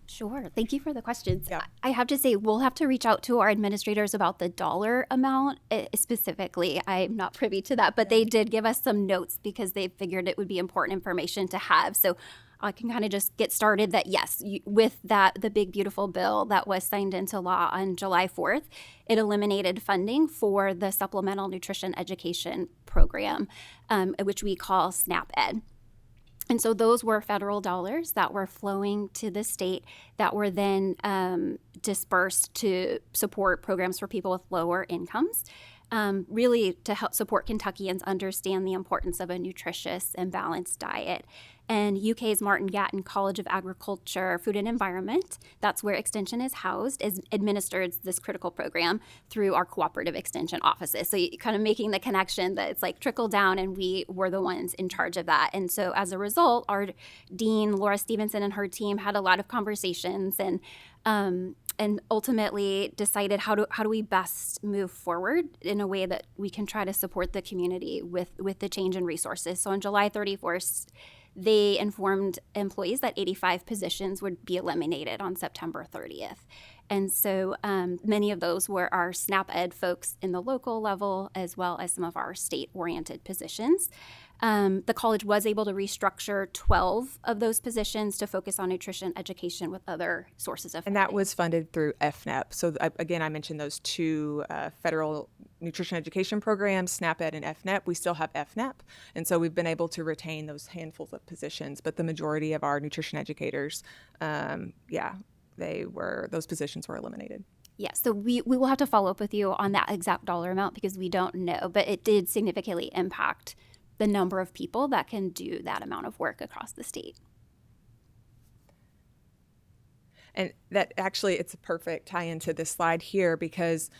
Sure. Thank you for the questions. Yeah. I have to say, we'll have to reach out to our administrators about the dollar amount specifically. I'm not privy to that, but they did give us some notes because they figured it would be important information to have. So I can kind of just get started that, yes, with that, the big, beautiful bill that was signed into law on July 4th, it eliminated funding for the Supplemental Nutrition Education Program, which we call SNAP Ed. And so those were federal dollars that were flowing to the state that were then dispersed to support programs for people with lower incomes, really to help support Kentuckians understand the importance of a nutritious and balanced diet. and UK's Martin Gatton College of Agriculture, Food and Environment, that's where Extension is housed, is administers this critical program through our cooperative Extension offices. So you kind of making the connection that it's like trickle down, and we were the ones in charge of that. And so as a result, our dean, Laura Stevenson, and her team had a lot of conversations and ultimately decided how do we best move forward in a way that we can try to support the community with the change in resources. So on July 31st, they informed employees that 85 positions would be eliminated on September 30th. And so many of those were our SNAP Ed folks in the local level, as well as some of our state-oriented positions. The college was able to restructure 12 of those positions to focus on nutrition education with other sources of funding. And that was funded through FNEP. So again, I mentioned those two federal nutrition education programs, SNAP Ed and FNEP. We still have FNEP. And so we've been able to retain those handfuls of positions. But the majority of our nutrition educators, those positions were eliminated. Yes, so we will have to follow up with you on that exact dollar amount because we don't know, but it did significantly impact the number of people that can do that amount of work across the state. And that actually, it's a perfect tie into this slide here because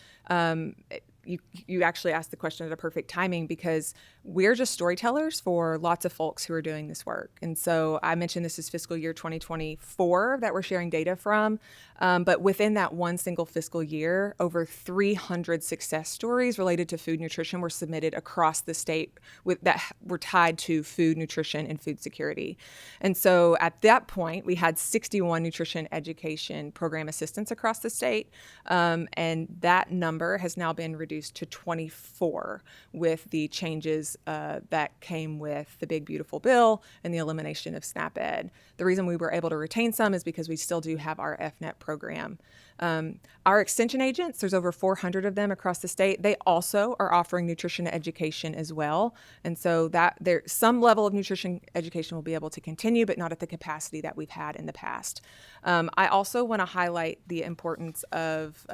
you actually asked the question at a perfect timing because we're just storytellers for lots of folks who are doing this work. And so I mentioned this is fiscal year 2024 that we're sharing data from, but within that one single fiscal year, over 300 success stories related to food nutrition were submitted across the state that were tied to food nutrition and food security. And so at that point, we had 61 nutrition education program assistants across the state, and that number has now been reduced to 24 with the changes that came with the Big Beautiful Bill and the elimination of SNAP Ed. The reason we were able to retain some is because we still do have our FNEP program. Our extension agents, there's over 400 of them across the state. They also are offering nutrition education as well. And so that some level of nutrition education will be able to continue, but not at the capacity that we've had in the past. I also want to highlight the importance of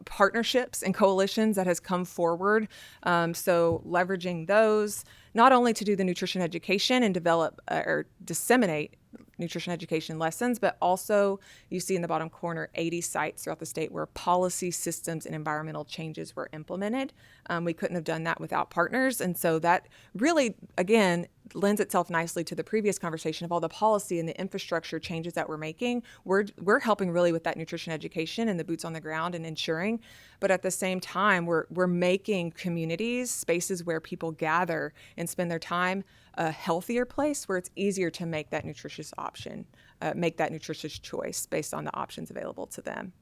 partnerships and coalitions that has come forward. So leveraging those, not only to do the nutrition education and develop or disseminate nutrition education lessons, but also you see in the bottom corner 80 sites throughout the state where policy, systems, and environmental changes were implemented. We couldn't have done that without partners. And so that really, again, lends itself nicely to the previous conversation of all the policy and the infrastructure changes that we're making. We're helping really with that nutrition education and the boots on the ground and ensuring, but at the same time, we're making communities, spaces where people gather and spend their time, a healthier place where it's easier to make that nutritious option, make that nutritious choice based on the options available to them.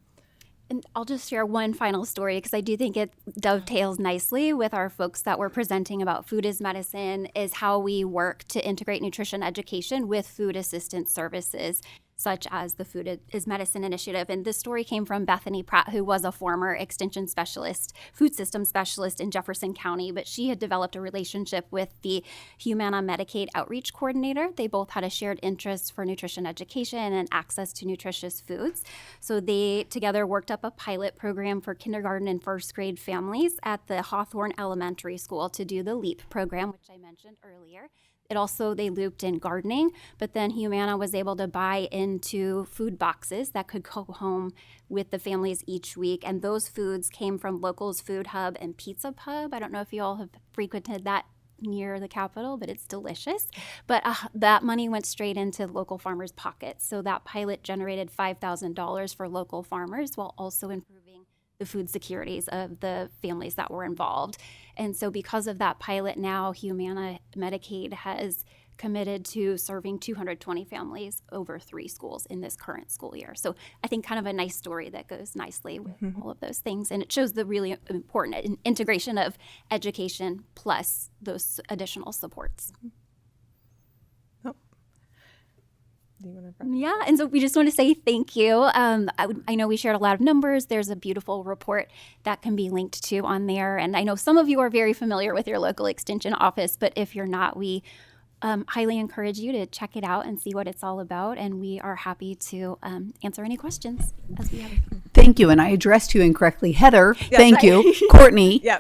And I'll just share one final story because I do think it dovetails nicely with our folks that were presenting about food as medicine, is how we work to integrate nutrition education with food assistance services, such as the Food is Medicine initiative. And this story came from Bethany Pratt, who was a former extension specialist, food system specialist in Jefferson County, but she had developed a relationship with the Humana Medicaid outreach coordinator. They both had a shared interest for nutrition education and access to nutritious foods. So they together worked up a pilot program for kindergarten and first grade families at the Hawthorne Elementary School to do the LEAP program, which I mentioned earlier. They looped in gardening, but then Humana was able to buy into food boxes that could go home with the families each week. And those foods came from Locals Food Hub and Pizza Pub. I don't know if you all have frequented that near the Capitol, but it's delicious. But that money went straight into local farmers' pockets. So that pilot generated $5,000 for local farmers while also improving the food securities of the families that were involved. And so because of that pilot, now Humana Medicaid has committed to serving 220 families over 3 schools in this current school year. So I think kind of a nice story that goes nicely with all of those things. And it shows the really important integration of education plus those additional supports. Yeah, and so we just want to say thank you. I know we shared a lot of numbers. There's a beautiful report that can be linked to on there. And I know some of you are very familiar with your local extension office, but if you're not, we highly encourage you to check it out and see what it's all about. And we are happy to answer any questions as we have. Thank you. And I addressed you incorrectly. Heather, Yes, thank you. Courtney. Yeah.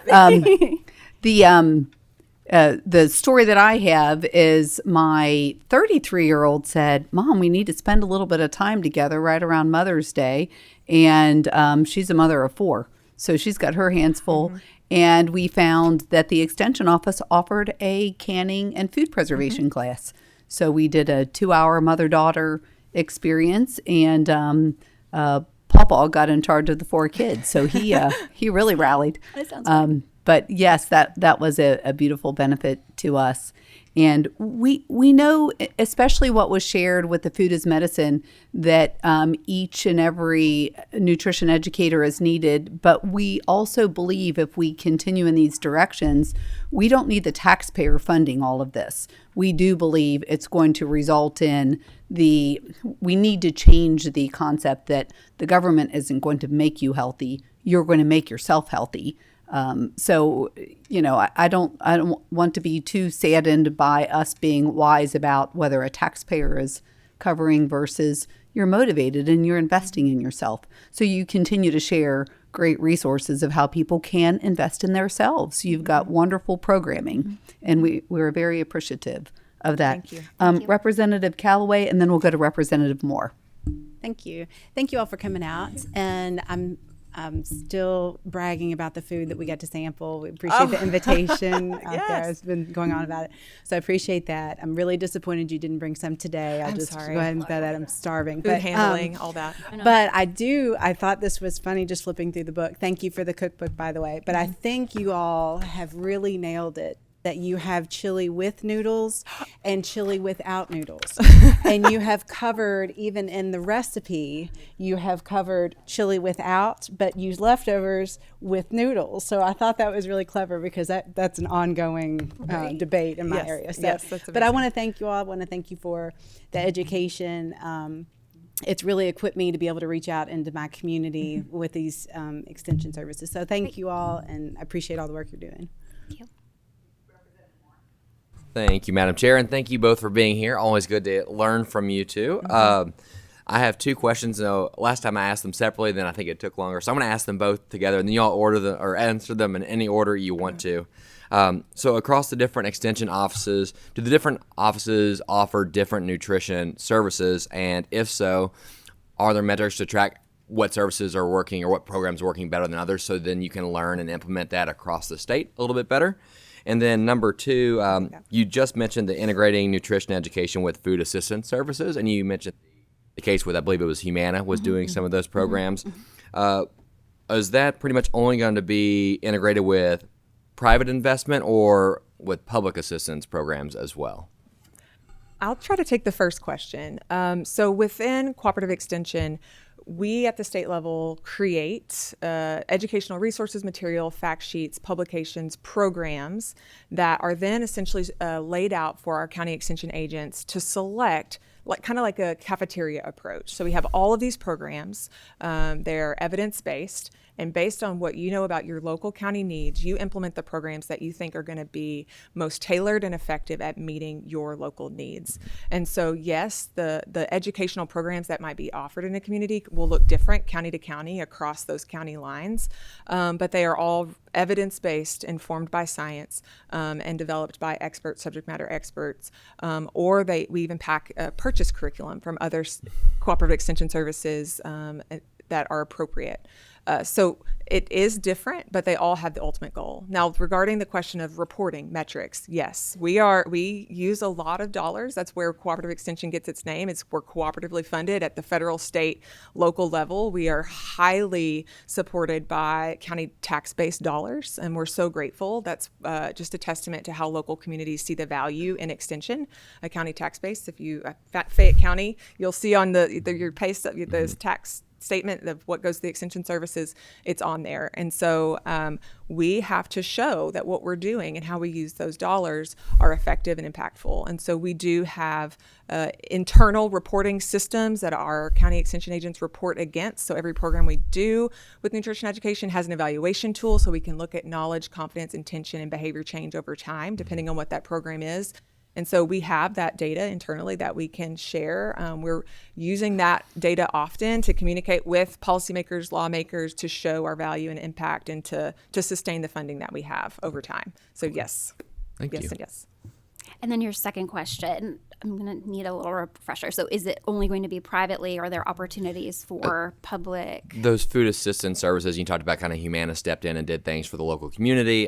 The story that I have is my 33-year-old said, "Mom, we need to spend a little bit of time together right around Mother's Day." And she's a mother of 4, so she's got her hands full. And we found that the extension office offered a canning and food preservation class. So we did a 2-hour mother-daughter experience, and Pawpaw got in charge of the 4 kids. So he really rallied. That sounds fun. But yes, that was a beautiful benefit to us. And we know, especially what was shared with the Food is Medicine, that each and every nutrition educator is needed. But we also believe if we continue in these directions, we don't need the taxpayer funding all of this. We do believe it's going to result in we need to change the concept that the government isn't going to make you healthy. You're going to make yourself healthy. So, I don't want to be too saddened by us being wise about whether a taxpayer is covering versus you're motivated and you're investing in yourself. So you continue to share great resources of how people can invest in themselves. You've got wonderful programming, and we're very appreciative of that. Thank you. Representative Callaway, and then we'll go to Representative Moore. Thank you. Thank you all for coming out. And I'm still bragging about the food that we got to sample. We appreciate the invitation out there. It's been going on about it. So I appreciate that. I'm really disappointed you didn't bring some today. I'll just sorry. go ahead and say that I'm starving. Food handling, all that. But I thought this was funny just flipping through the book. Thank you for the cookbook, by the way. But I think you all have really nailed it. That you have chili with noodles and chili without noodles. And you have covered, even in the recipe, you have covered chili without, but use leftovers with noodles. So I thought that was really clever because that's an ongoing debate in my area. So, yes, that's but I amazing. want to thank you all. I want to thank you for the education. It's really equipped me to be able to reach out into my community with these extension services. So thank you all, and I appreciate all the work you're doing. Thank you. Thank you, Madam Chair, and thank you both for being here. Always good to learn from you two. I have 2 questions. Last time I asked them separately, then I think it took longer. So I'm going to ask them both together, and then y'all order them or answer them in any order you want to. So across the different extension offices, do the different offices offer different nutrition services? And if so, are there metrics to track what services are working or what programs are working better than others, so then you can learn and implement that across the state a little bit better? And then number 2, you just mentioned the integrating nutrition education with food assistance services, and you mentioned the case with, I believe it was Humana, was doing some of those programs. Is that pretty much only going to be integrated with private investment or with public assistance programs as well? I'll try to take the first question. So within cooperative extension, we at the state level create educational resources, material, fact sheets, publications, programs that are then essentially laid out for our county extension agents to select, kind of like a cafeteria approach. So we have all of these programs. They're evidence-based. And based on what you know about your local county needs, you implement the programs that you think are going to be most tailored and effective at meeting your local needs. And so, yes, the educational programs that might be offered in a community will look different county to county across those county lines, but they are all evidence-based, informed by science, and developed by experts, subject matter experts, or we even purchase curriculum from other cooperative extension services that are appropriate. So it is different, but they all have the ultimate goal. Now, regarding the question of reporting metrics, yes, we use a lot of dollars. That's where cooperative extension gets its name. We're cooperatively funded at the federal, state, local level. We are highly supported by county tax-based dollars, and we're so grateful. That's just a testament to how local communities see the value in extension, a county tax-based. If you Fayette County, you'll see on your pay stub, those tax statement of what goes to the extension services, it's on there. And so we have to show that what we're doing and how we use those dollars are effective and impactful. And so we do have internal reporting systems that our county extension agents report against. So every program we do with nutrition education has an evaluation tool so we can look at knowledge, confidence, intention, and behavior change over time, depending on what that program is. And so we have that data internally that we can share. We're using that data often to communicate with policymakers, lawmakers, to show our value and impact and to sustain the funding that we have over time. So yes. Thank yes you. and yes. And then your second question, I'm going to need a little refresher. So is it only going to be privately, or are there opportunities for public? Those food assistance services, you talked about kind of Humana stepped in and did things for the local community.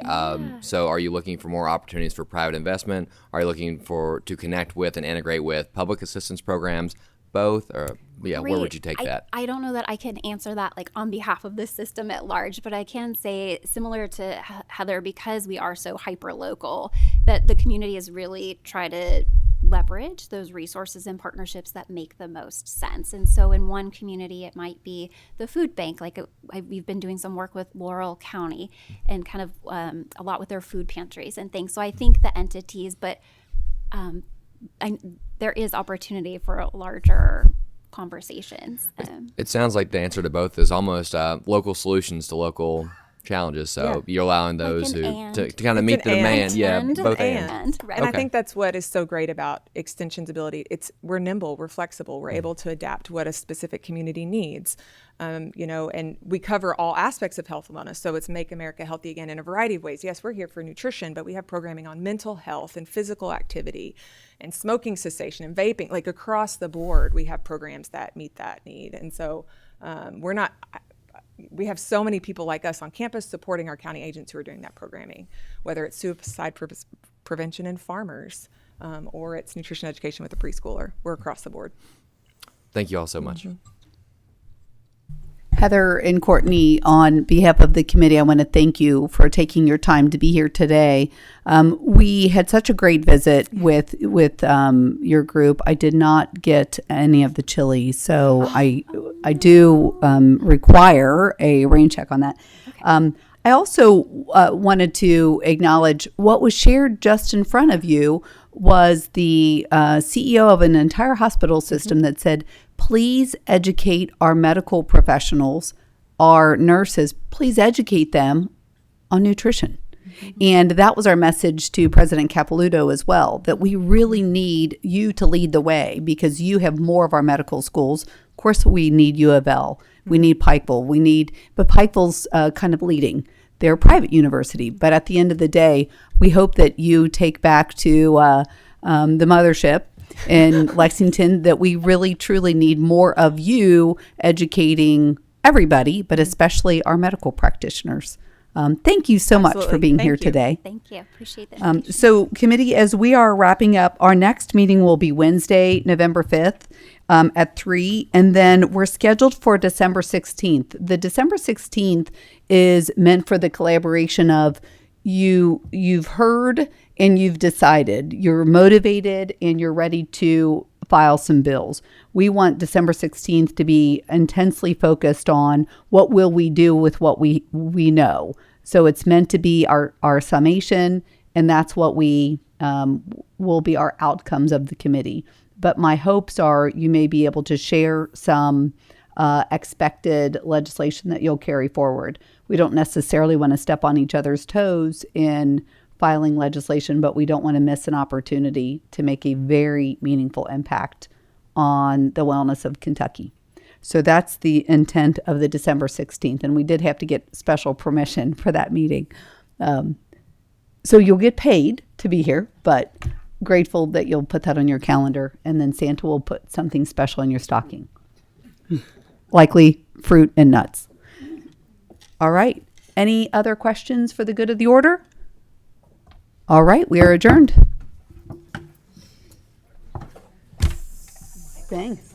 So are you looking for more opportunities for private investment? Are you looking to connect with and integrate with public assistance programs? Both? Or where would you take that? I don't know that I can answer that like on behalf of the system at large, but I can say, similar to Heather, because we are so hyper local, that the community has really tried to leverage those resources and partnerships that make the most sense. And so in one community, it might be the food bank. We've been doing some work with Laurel County and kind of a lot with their food pantries and things. So I think the entities, but there is opportunity for larger conversations. It sounds like the answer to both is almost local solutions to local challenges. So you're allowing those to kind of meet the demand. Yeah, both and. Right. And I think that's what is so great about Extension's ability. We're nimble, we're flexible, we're able to adapt to what a specific community needs. And we cover all aspects of health and wellness. So it's Make America Healthy Again in a variety of ways. Yes, we're here for nutrition, but we have programming on mental health and physical activity and smoking cessation and vaping. Like across the board, we have programs that meet that need. And so we have so many people like us on campus supporting our county agents who are doing that programming, whether it's suicide prevention in farmers or it's nutrition education with a preschooler. We're across the board. Thank you all so much. Heather and Courtney, on behalf of the committee, I want to thank you for taking your time to be here today. We had such a great visit with your group. I did not get any of the chili, so I do require a rain check on that. Okay. I also wanted to acknowledge what was shared just in front of you was the CEO of an entire hospital system that said, please educate our medical professionals, our nurses, please educate them on nutrition. And that was our message to President Capilouto as well, that we really need you to lead the way because you have more of our medical schools. Of course, we need U of L. We need Pikeville. But Pikeville's kind of leading. They're a private university. But at the end of the day, we hope that you take back to the mothership in Lexington that we really, truly need more of you educating everybody, but especially our medical practitioners. Thank you so much for being here today. Thank you. Appreciate that. So committee, as we are wrapping up, our next meeting will be Wednesday, November 5th at 3. And then we're scheduled for December 16th. The December 16th is meant for the collaboration of you've heard and you've decided. You're motivated and you're ready to file some bills. We want December 16th to be intensely focused on what will we do with what we know. So it's meant to be our summation, and that's what we will be our outcomes of the committee. But my hopes are you may be able to share some expected legislation that you'll carry forward. We don't necessarily want to step on each other's toes in filing legislation, but we don't want to miss an opportunity to make a very meaningful impact on the wellness of Kentucky. So that's the intent of the December 16th, and we did have to get special permission for that meeting. So you'll get paid to be here, but grateful that you'll put that on your calendar, and then Santa will put something special in your stocking, likely fruit and nuts. All right. Any other questions for the good of the order? All right, we are adjourned. Thanks.